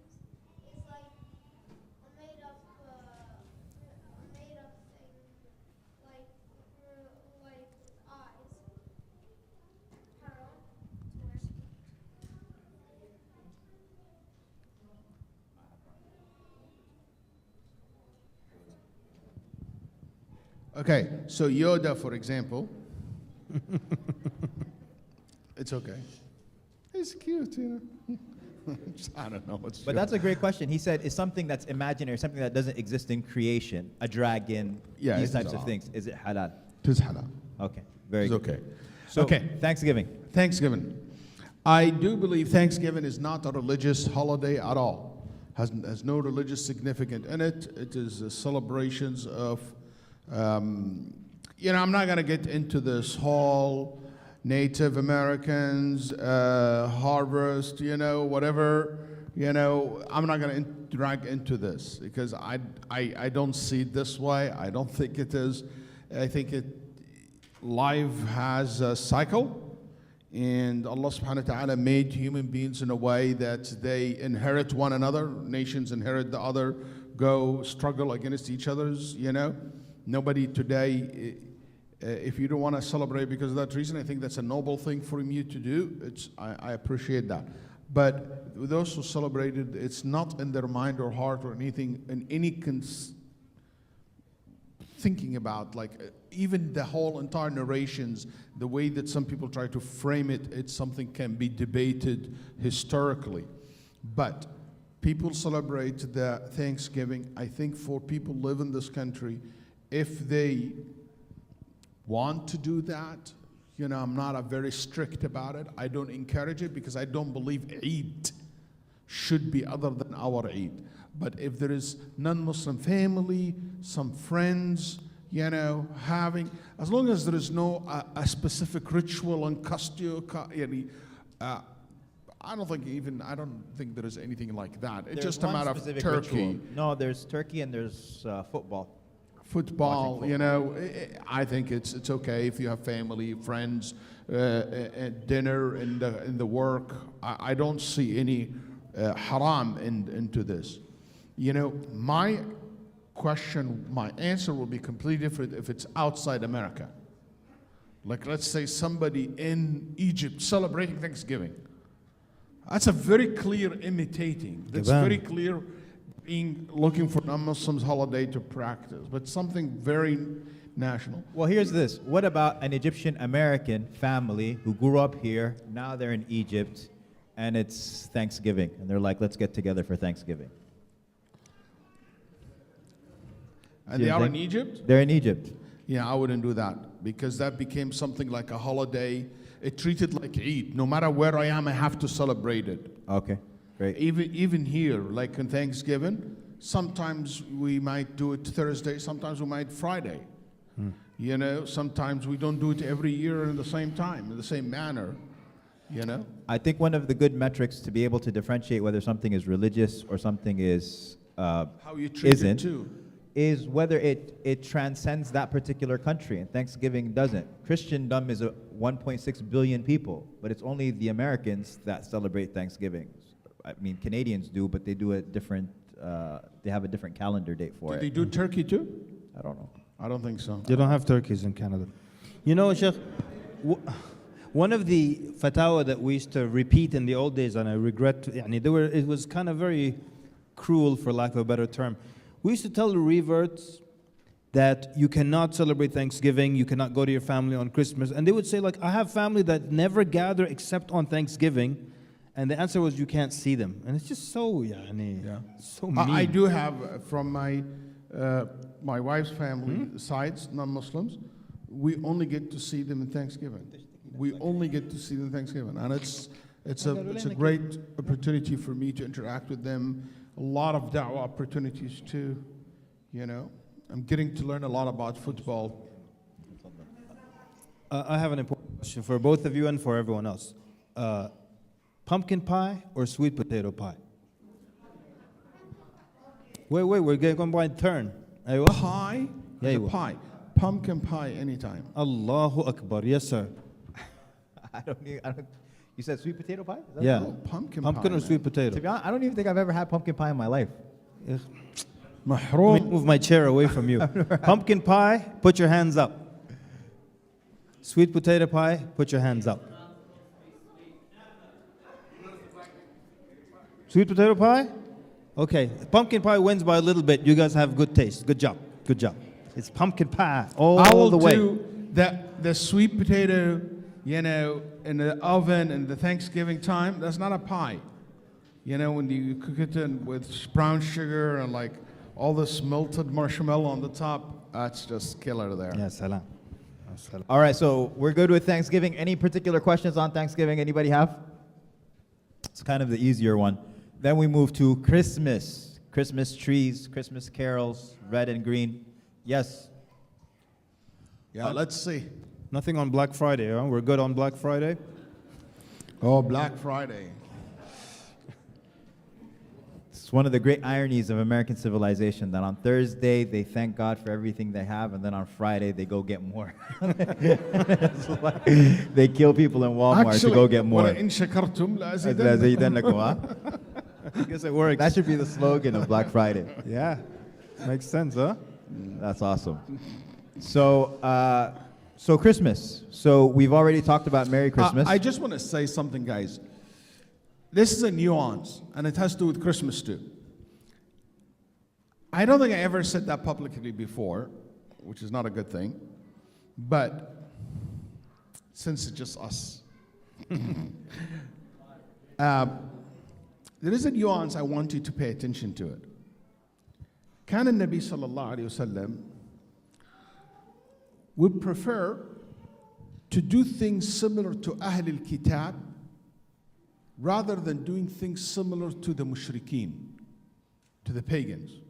is like a made up thing, like eyes. Haram to wear. Okay, so Yoda, for example, it's okay. It's cute, you know. I don't know what's. But that's a great question. He said it's something that's imaginary, something that doesn't exist in creation. A dragon, Yeah, these it types is of halal. things. Is it halal? It is halal. Okay, very It's good. okay. So Okay. Thanksgiving. Thanksgiving. I do believe Thanksgiving is not a religious holiday at all. Has no religious significance in it. It is celebrations of, I'm not going to get into this whole Native Americans, harvest, whatever. I'm not going to drag into this because I don't see it this way. I don't think it is. I think life has a cycle. And Allah subhanahu wa ta'ala made human beings in a way that they inherit one another. Nations inherit the other, go struggle against each other's, Nobody today, if you don't want to celebrate because of that reason, I think that's a noble thing for you to do. I appreciate that. But those who celebrated, it's not in their mind or heart or anything, in any thinking about, like, even the whole entire narrations, the way that some people try to frame it, it's something can be debated historically. But people celebrate the Thanksgiving. I think for people who live in this country, if they want to do that, I'm not very strict about it. I don't encourage it because I don't believe Eid should be other than our Eid. But if there is non-Muslim family, some friends, having, as long as there is no a specific ritual and costume, I don't think there is anything like that. It's There's just a one matter of specific turkey. ritual. No, there's turkey and there's football. Football, Watching I think it's okay if you have family, friends, dinner, in the work. I don't see any haram into this. My question, my answer will be completely different if it's outside America. Like, let's say somebody in Egypt celebrating Thanksgiving. That's a very clear imitating. That's Gaban. very clear looking for non-Muslims holiday to practice, but something very national. Well, here's this. What about an Egyptian American family who grew up here, now they're in Egypt, and it's Thanksgiving, and they're like, let's get together for Thanksgiving. And they are in Egypt? They're in Egypt. Yeah, I wouldn't do that because that became something like a holiday. It treated like Eid. No matter where I am, I have to celebrate it. Okay, great. Even here, like on Thanksgiving, sometimes we might do it Thursday, sometimes we might Friday. Sometimes we don't do it every year in the same time, in the same manner. I think one of the good metrics to be able to differentiate whether something is religious or something is How you treat isn't, it too. is whether it transcends that particular country, and Thanksgiving doesn't. Christendom is 1.6 billion people, but it's only the Americans that celebrate Thanksgiving. I mean, Canadians do, but they do a different. They have a different calendar date for Do it. they do turkey too? I don't know. I don't think so. They don't have turkeys in Canada. Sheikh, one of the fatwa that we used to repeat in the old days, and I regret, it was kind of very cruel, for lack of a better term. We used to tell the reverts that you cannot celebrate Thanksgiving, you cannot go to your family on Christmas. And they would say, like, I have family that never gather except on Thanksgiving. And the answer was, you can't see them. And it's just so, so mean. I do have from my wife's family sides, non-Muslims, we only get to see them in Thanksgiving. We only get to see them in Thanksgiving, and it's a great opportunity for me to interact with them. A lot of da'wah opportunities too. I'm getting to learn a lot about football. I have an important question for both of you and for everyone else. Pumpkin pie or sweet potato pie? Wait, we're going by turn. Aywa. Pie, Yeah, you will. pie. pumpkin pie anytime. Allahu Akbar. Yes, sir. I don't. You said sweet potato pie? Is that Yeah. Oh, pumpkin Pumpkin pie, or man. sweet potato? To be honest, I don't even think I've ever had pumpkin pie in my life. Let me Mahroom. move my chair away from you. Pumpkin pie, put your hands up. Sweet potato pie, put your hands up. Sweet potato pie? Okay. Pumpkin pie wins by a little bit. You guys have good taste. Good job. Good job. It's pumpkin pie all I will the way. do the sweet potato, you know, in the oven in the Thanksgiving time. That's not a pie. You know, when you cook it with brown sugar and like all this melted marshmallow on the top, that's just killer there. Ya salam. Ya salam. All right, so we're good with Thanksgiving. Any particular questions on Thanksgiving? Anybody have? It's kind of the easier one. Then we move to Christmas. Christmas trees, Christmas carols, red and green. Yes. Yeah, let's see. Nothing on Black Friday, huh? We're good on Black Friday? Oh, Black Friday. It's one of the great ironies of American civilization that on Thursday they thank God for everything they have, and then on Friday they go get more. It's like they kill people in Walmart to go get more. وَلَئِن شَكَرْتُمْ لَأَزِيدَنَّكُمْ. لَأَزِيدَنَّكُمْ, huh? I guess it works. That should be the slogan of Black Friday. Yeah. Makes sense, huh? That's awesome. So, so Christmas. So we've already talked about Merry Christmas. I just want to say something, guys. This is a nuance, and it has to do with Christmas too. I don't think I ever said that publicly before, which is not a good thing. But since it's just us, there is a nuance I want you to pay attention to it. كان النبي صلى الله عليه وسلم would prefer to do things similar to Ahl al-Kitab rather than doing things similar to the mushrikeen, to the pagans.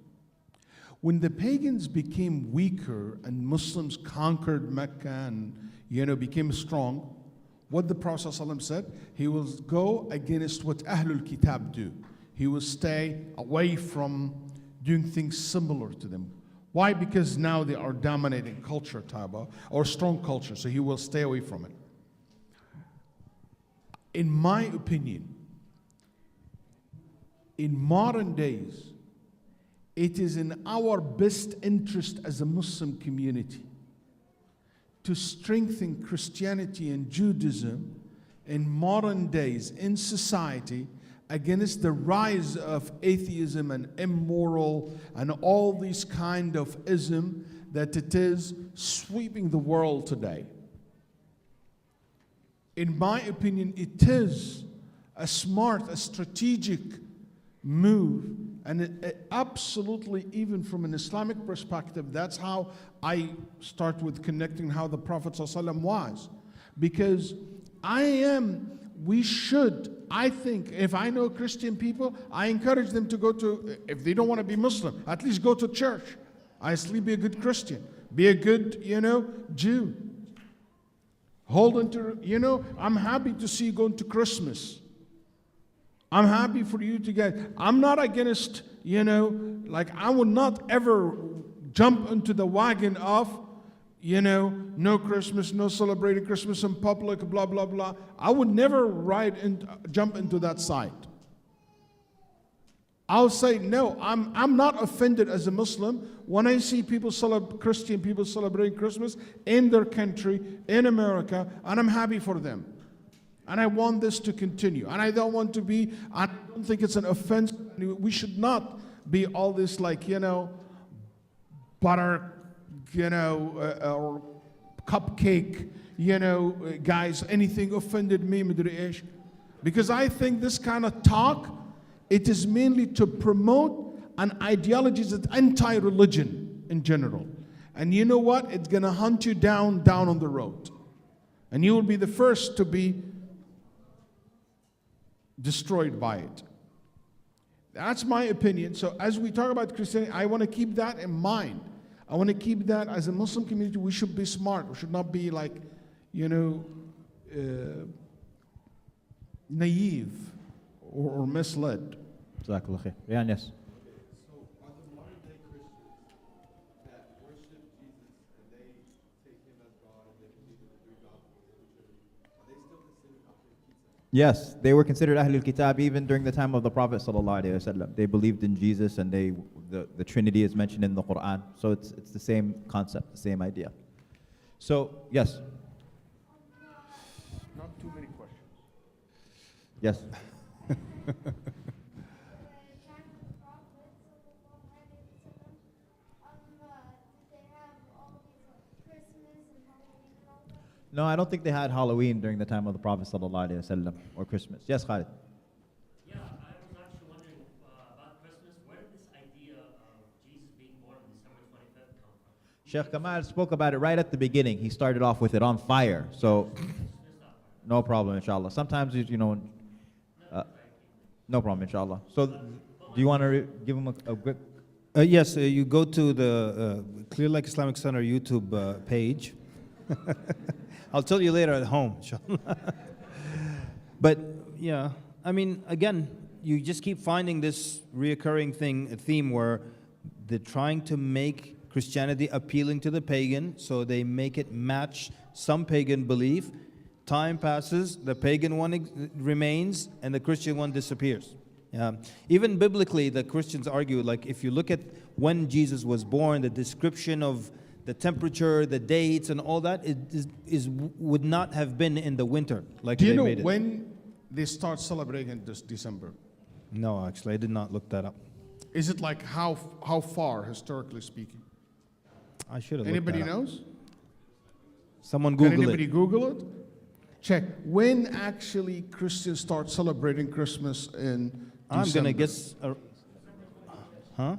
When the pagans became weaker and Muslims conquered Mecca and became strong, what the Prophet ﷺ said, he will go against what Ahlul Kitab do. He will stay away from doing things similar to them. Why? Because now they are dominating culture, Taba, or strong culture, so he will stay away from it. In my opinion, in modern days, it is in our best interest as a Muslim community to strengthen Christianity and Judaism in modern days in society against the rise of atheism and immoral and all these kind of ism that it is sweeping the world today. In my opinion, it is a smart, a strategic move, and it absolutely, even from an Islamic perspective, that's how I start with connecting how the Prophet ﷺ was. Because I think, if I know Christian people, I encourage them to go to, if they don't want to be Muslim, at least go to church. Honestly, be a good Christian. Be a good, Jew. Hold on to, I'm happy to see you going to Christmas. I'm happy for you to get, I'm not against, I would not ever jump into the wagon of, no Christmas, no celebrating Christmas in public, blah, blah, blah. I would never jump into that side. I'll say, no, I'm not offended as a Muslim when I see Christian people celebrating Christmas in their country, in America, and I'm happy for them. And I want this to continue. And I don't think it's an offense. We should not be all this butter, or cupcake, guys, anything offended me, because I think this kind of talk, it is mainly to promote an ideology that's anti-religion in general. And you know what? It's going to hunt you down on the road. And you will be the first to be destroyed by it. That's my opinion. So as we talk about Christianity, I want to keep that in mind. I want to keep that as a Muslim community. We should be smart. We should not be naive or misled. Jazakallah khair. Yeah, yes. So are the modern day Christians that worship Jesus and they Yes, they were considered Ahlul Kitab even during the time of the Prophet sallallahu alaihi wasallam. They believed in Jesus, and the Trinity is mentioned in the Quran. So it's the same concept, the same idea. So yes, Not too many questions. yes. The time of the Prophet, sallallahu alaihi wasallam, did they have all these Christmas and Halloween and all that? No, I don't think they had Halloween during the time of the Prophet sallallahu alaihi wasallam or Christmas. Yes, Khalid. Yeah, I was actually wondering about Christmas. Where did this idea of Jesus being born on December 25th come from? Sheikh Kamal spoke about it right at the beginning. He started off with it on fire. So no problem, inshallah. Sometimes no problem, inshallah. So do you want to give him a quick? Yes, you go to the Clear Lake Islamic Center YouTube page. I'll tell you later at home, inshallah. But yeah, I mean, again, you just keep finding this reoccurring theme where they're trying to make Christianity appealing to the pagan, so they make it match some pagan belief. Time passes, the pagan one remains, and the Christian one disappears. Even biblically, the Christians argue, like if you look at when Jesus was born, the description of the temperature, the dates, and all that would not have been in the winter. Like Do you they know made it. when they start celebrating this December? No, actually, I did not look that up. Is it like how far, historically speaking? I should have. Anybody looked that up. knows? Someone Can Google anybody it. Google it? Check when actually Christians start celebrating Christmas in I'm December. gonna guess. Huh?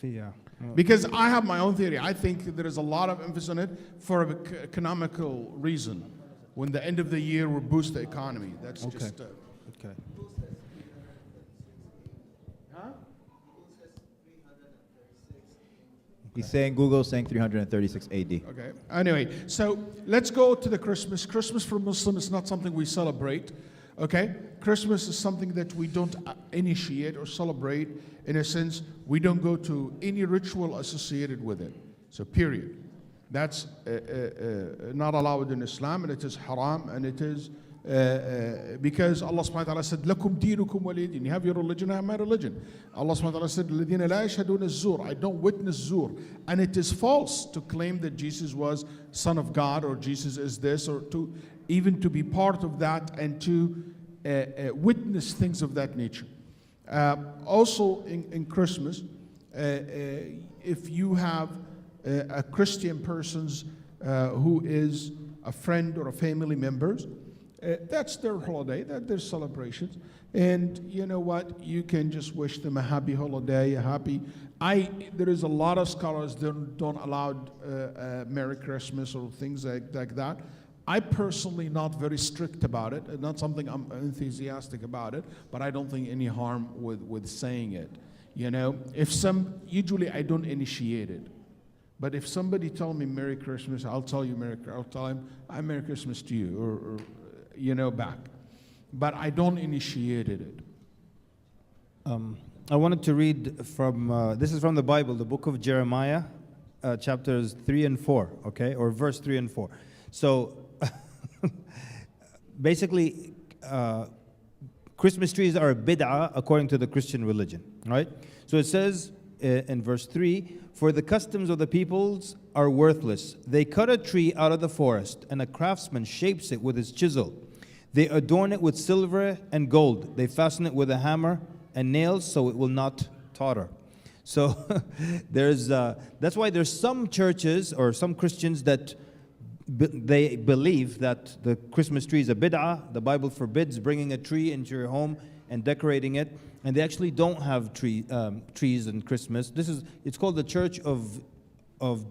Yeah. Because I have my own theory. I think there is a lot of emphasis on it for an economical reason. When the end of the year will boost the economy. That's Okay. just. Okay. He's saying Google's saying 336 AD. Okay. Anyway, so let's go to the Christmas. Christmas for Muslims is not something we celebrate. Okay? Christmas is something that we don't initiate or celebrate. In a sense, we don't go to any ritual associated with it. So, period. That's not allowed in Islam, and it is haram, and it is because Allah subhanahu wa ta'ala said, "Lakum dinukum waliyadin." You have your religion, I have my religion. Allah subhanahu wa ta'ala said, "Alladhina la yashhaduna az-zur." I don't witness zur. And it is false to claim that Jesus was Son of God, or Jesus is this, or to even to be part of that and to witness things of that nature. Also in Christmas, if you have a Christian person who is a friend or a family member, that's their holiday, that's their celebrations. And you know what? You can just wish them a happy holiday, a happy. There is a lot of scholars that don't allow Merry Christmas or things like that. I personally not very strict about it. It's not something I'm enthusiastic about it, but I don't think any harm with saying it. You know, usually I don't initiate it. But if somebody tell me Merry Christmas, I'll tell him I'm Merry Christmas to you, or back. But I don't initiate it. I wanted to read from, this is from the Bible, the book of Jeremiah, chapters 3 and 4, okay, or verse 3 and 4. So, basically, Christmas trees are a bid'ah according to the Christian religion, right? So it says in verse 3, "For the customs of the peoples are worthless. They cut a tree out of the forest, and a craftsman shapes it with his chisel. They adorn it with silver and gold. They fasten it with a hammer and nails so it will not totter." So that's why there's some churches or some Christians that they believe that the Christmas tree is a bid'ah. The Bible forbids bringing a tree into your home and decorating it. And they actually don't have trees in Christmas. It's called the Church of the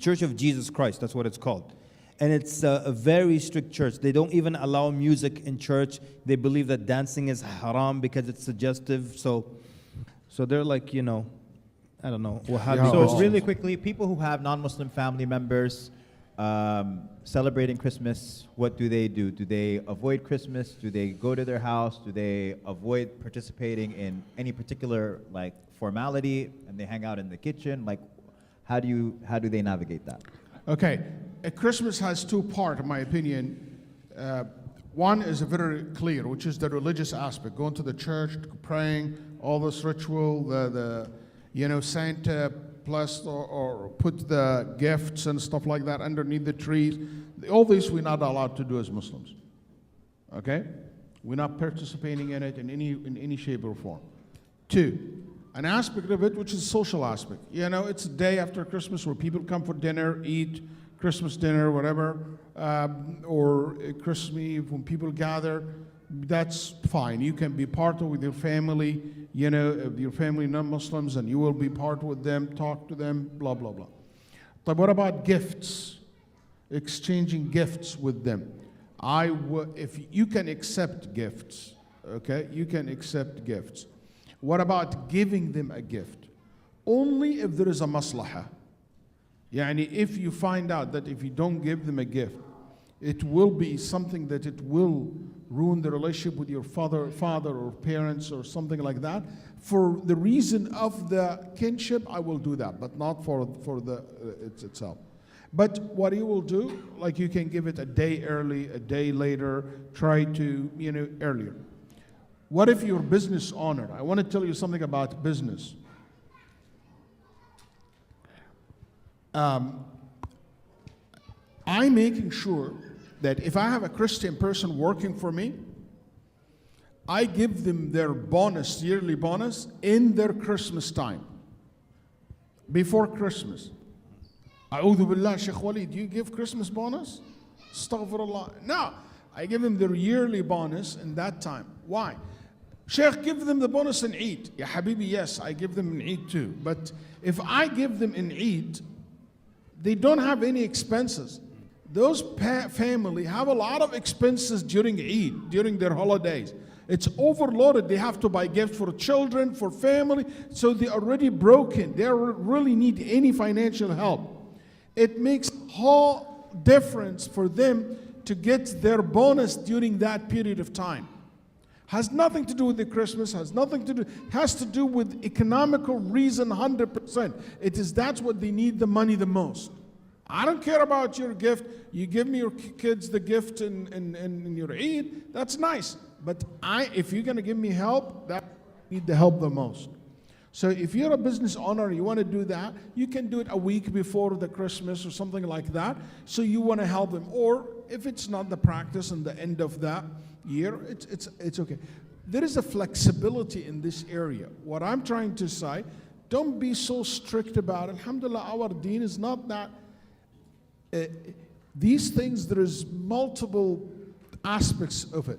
Church of Jesus Christ. That's what it's called. And it's a very strict church. They don't even allow music in church. They believe that dancing is haram because it's suggestive. So they're like, I don't know. So really quickly, people who have non-Muslim family members celebrating Christmas, what do? Do they avoid Christmas? Do they go to their house? Do they avoid participating in any particular formality, and they hang out in the kitchen? How do they navigate that? Okay, Christmas has two parts, in my opinion. One is very clear, which is the religious aspect, going to the church, praying, all this ritual, the Santa plus or put the gifts and stuff like that underneath the trees. All this we're not allowed to do as Muslims. Okay? We're not participating in it in any shape or form. Two, an aspect of it which is social aspect. It's a day after Christmas where people come for dinner, eat Christmas dinner, whatever, or Christmas Eve when people gather. That's fine. You can be part of with your family, your family non-Muslims, and you will be part with them, talk to them, blah, blah, blah. But what about gifts? Exchanging gifts with them. If you can accept gifts, okay, you can accept gifts. What about giving them a gift? Only if there is a maslahah. If you find out that if you don't give them a gift, it will be something that it will ruin the relationship with your father or parents or something like that. For the reason of the kinship, I will do that, but not for the itself. But what you will do, like you can give it a day early, a day later, try to, earlier. What if you're a business owner? I want to tell you something about business. I'm making sure that if I have a Christian person working for me, I give them their bonus, yearly bonus, in their Christmas time, before Christmas. A'udhu billah, Sheikh Wali, do you give Christmas bonus? Astaghfirullah. No, I give them their yearly bonus in that time. Why? Sheikh, give them the bonus in Eid. Ya Habibi, yes, I give them in Eid too. But if I give them in Eid, they don't have any expenses. Those family have a lot of expenses during Eid, during their holidays. It's overloaded. They have to buy gifts for children, for family. So they're already broken. They really need any financial help. It makes whole difference for them to get their bonus during that period of time. Has nothing to do with the Christmas, has to do with economical reason 100%. That's what they need the money the most. I don't care about your gift. You give me your kids the gift in your Eid, that's nice. But if you're going to give me help, I need the help the most. So if you're a business owner, you want to do that, you can do it a week before the Christmas or something like that. So you want to help them. Or if it's not the practice in the end of that year, it's okay. There is a flexibility in this area. What I'm trying to say, don't be so strict about it. Alhamdulillah, our deen is not that. These things, there is multiple aspects of it.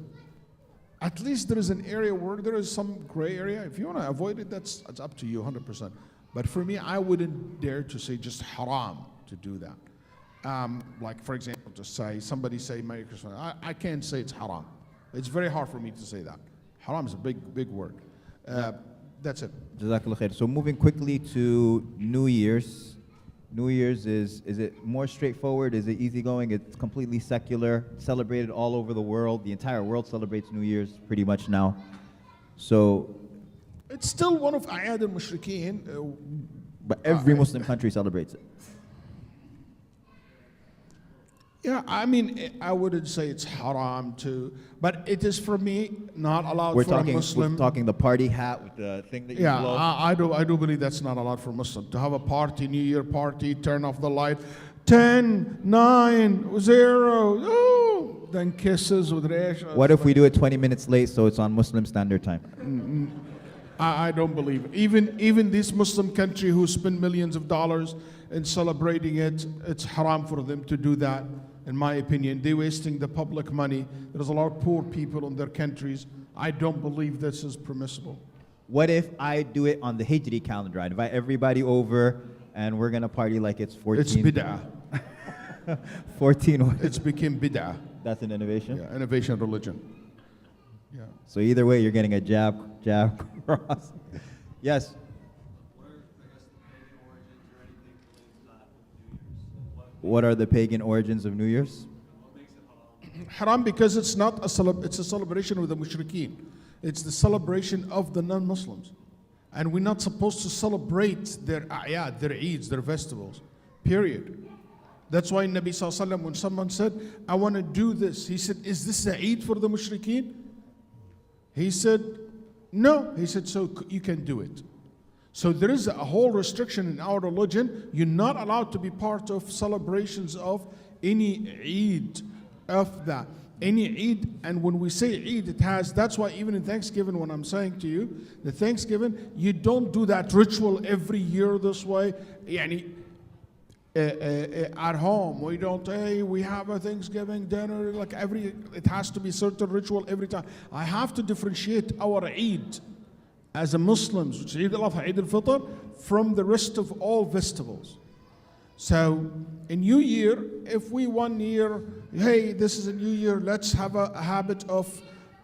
At least there is an area where there is some gray area. If you want to avoid it, that's up to you 100%. But for me, I wouldn't dare to say just haram to do that. Like for example, just somebody say Merry Christmas. I can't say it's haram. It's very hard for me to say that. Haram is a big word. That's it. Jazakallah khair. So moving quickly to New Year's. New Year's is it more straightforward? Is it easygoing? It's completely secular, celebrated all over the world. The entire world celebrates New Year's pretty much now. So it's still one of A'yad al-Mushrikeen. But every Muslim country celebrates it. Yeah, I mean, I wouldn't say it's haram to, but it is for me not allowed for a Muslim. We're talking the party hat with the thing that you blow. Yeah, I do believe that's not allowed for Muslim. To have a party, New Year party, turn off the light, 10, 9, 0, then kisses with resh. What if we do it 20 minutes late so it's on Muslim Standard Time? I don't believe it. Even this Muslim country who spend millions of dollars in celebrating it, it's haram for them to do that. In my opinion, they're wasting the public money. There's a lot of poor people in their countries. I don't believe this is permissible. What if I do it on the Hijri calendar? I invite everybody over and we're going to party like it's 14. It's bid'ah. 14. It's became bid'ah. That's an innovation? Yeah, innovation religion. Yeah. So either way, you're getting a jab, cross. Yes? What are the pagan origins of New Year's? Haram because it's not it's a celebration with the mushrikeen. It's the celebration of the non-Muslims. And we're not supposed to celebrate their a'yad, their eids, their festivals. Period. That's why Nabi Sallallahu Alaihi Wasallam, when someone said, I want to do this, he said, is this a Eid for the mushrikeen? He said, no. He said, so you can do it. So there is a whole restriction in our religion. You're not allowed to be part of celebrations of any Eid of that. Any Eid, and when we say Eid, it has, that's why even in Thanksgiving, when I'm saying to you, the Thanksgiving, you don't do that ritual every year this way. Yani, at home, we don't, hey, we have a Thanksgiving dinner, like it has to be certain ritual every time. I have to differentiate our Eid as a Muslims, which is Eid al-Adha, Eid al-Fitr, from the rest of all festivals. So, in New Year, if we 1 year, hey, this is a New Year, let's have a habit of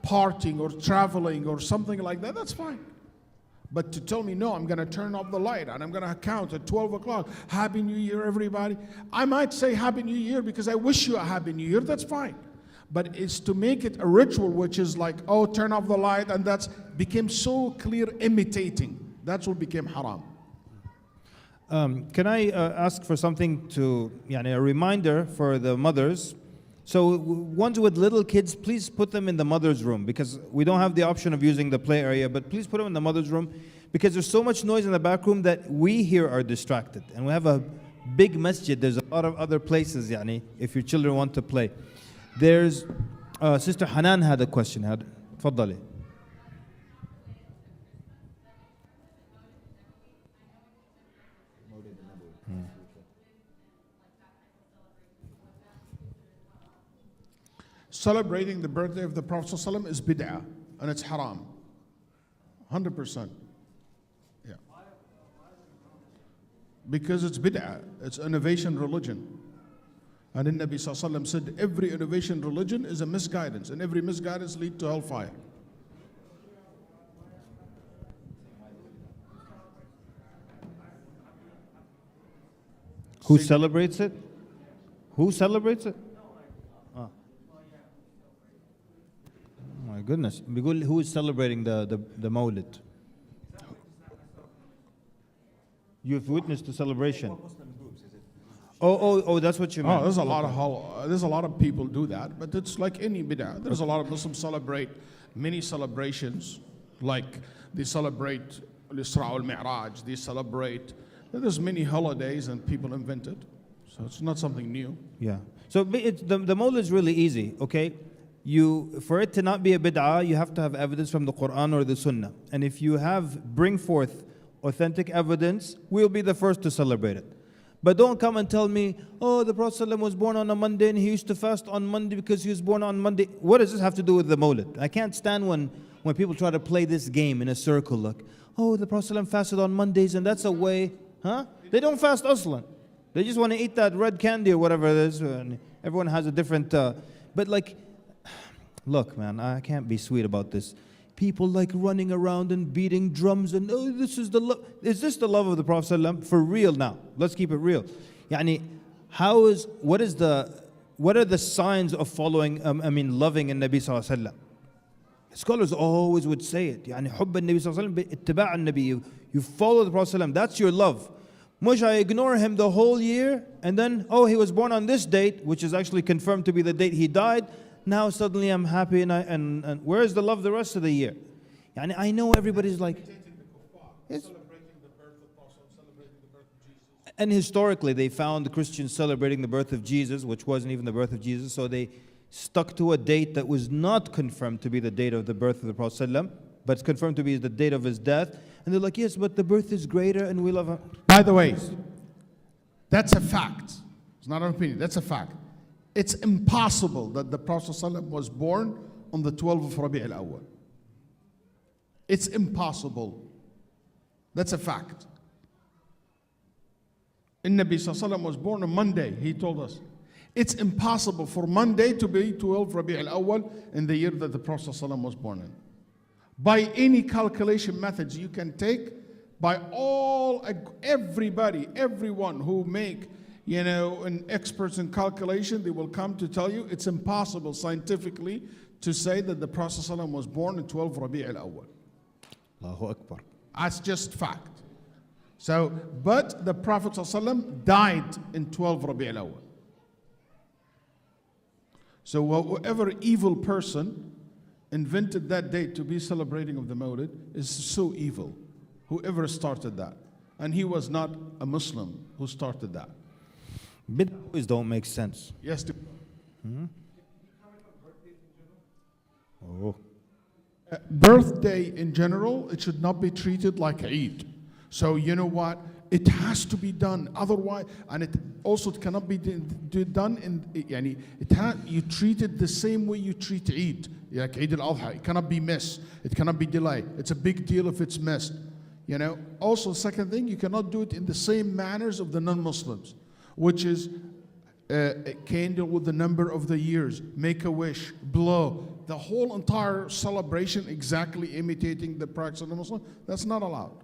partying or traveling or something like that, that's fine. But to tell me, no, I'm going to turn off the light and I'm going to count at 12 o'clock, Happy New Year, everybody. I might say Happy New Year because I wish you a Happy New Year, that's fine. But it's to make it a ritual, which is like, oh, turn off the light, and that's became so clear imitating. That's what became haram. Can I ask for something to, a reminder for the mothers? So ones with little kids, please put them in the mother's room, because we don't have the option of using the play area, but please put them in the mother's room, because there's so much noise in the back room that we here are distracted. And we have a big masjid, there's a lot of other places, if your children want to play. There's, Sister Hanan had a question. تفضلي. Celebrating the birthday of the Prophet ﷺ is bid'ah, and it's haram. 100%. Yeah. Because it's bid'ah, it's innovation religion. And the Nabi ﷺ said every innovation religion is a misguidance, and every misguidance leads to hellfire. Who celebrates it? Who celebrates it? Oh my goodness. بيقول who is celebrating the Mawlid? You've witnessed the celebration. Oh, that's what you meant. Oh, there's a lot of people do that, but it's like any bid'ah. There's a lot of Muslims celebrate many celebrations, like they celebrate Al-Isra al-Mi'raj, they celebrate, there's many holidays and people invent it. So it's not something new. Yeah. So the Mawlid is really easy, okay? For it to not be a bid'ah, you have to have evidence from the Quran or the Sunnah. And if you bring forth authentic evidence, we'll be the first to celebrate it. But don't come and tell me, oh, the Prophet ﷺ was born on a Monday and he used to fast on Monday because he was born on Monday. What does this have to do with the Mawlid? I can't stand when people try to play this game in a circle. Like, oh, the Prophet ﷺ fasted on Mondays and that's a way, huh? They don't fast aslan. They just want to eat that red candy or whatever it is. And everyone has a different, but like, look, man, I can't be sweet about this. People like running around and beating drums and, oh, this is the love. Is this the love of the Prophet ﷺ? For real now? Let's keep it real. What are the signs of following, loving in Nabi Sallallahu Alaihi Wasallam? Scholars always would say it. حب النبي صلى الله عليه وسلم اتباع النبي. You follow the Prophet ﷺ. That's your love. Mush, I ignore him the whole year and then, oh, he was born on this date, which is actually confirmed to be the date he died. Now suddenly I'm happy and where is the love the rest of the year? I know everybody's like, and historically they found the Christians celebrating the birth of Jesus, which wasn't even the birth of Jesus, so they stuck to a date that was not confirmed to be the date of the birth of the Prophet ﷺ, but it's confirmed to be the date of his death. And they're like, yes, but the birth is greater and we love him. By the way, that's a fact. It's not an opinion, that's a fact. It's impossible that the Prophet ﷺ was born on the 12th of Rabi' al-Awwal. It's impossible. That's a fact. Nabi ﷺ was born on Monday, he told us. It's impossible for Monday to be 12 Rabi' al-Awwal in the year that the Prophet ﷺ was born in. By any calculation methods you can take, by everyone who make and experts in calculation, they will come to tell you it's impossible scientifically to say that the Prophet ﷺ was born in 12 Rabi' al-Awwal. Allahu Akbar. That's just fact. So, but the Prophet ﷺ died in 12 Rabi' al-Awwal. So whoever evil person invented that date to be celebrating of the Mawlid is so evil. Whoever started that. And he was not a Muslim who started that. Bid'ah always don't make sense. Yes, Oh. birthday in general, it should not be treated like Eid. So you know what? It has to be done. Otherwise, and it also cannot be done in, you treat it the same way you treat Eid. Like Eid al-Adha, it cannot be missed. It cannot be delayed. It's a big deal if it's missed. You know. Also, second thing, you cannot do it in the same manners of the non-Muslims, which is a candle with the number of the years, make a wish, blow. The whole entire celebration exactly imitating the practice of the Muslim, that's not allowed.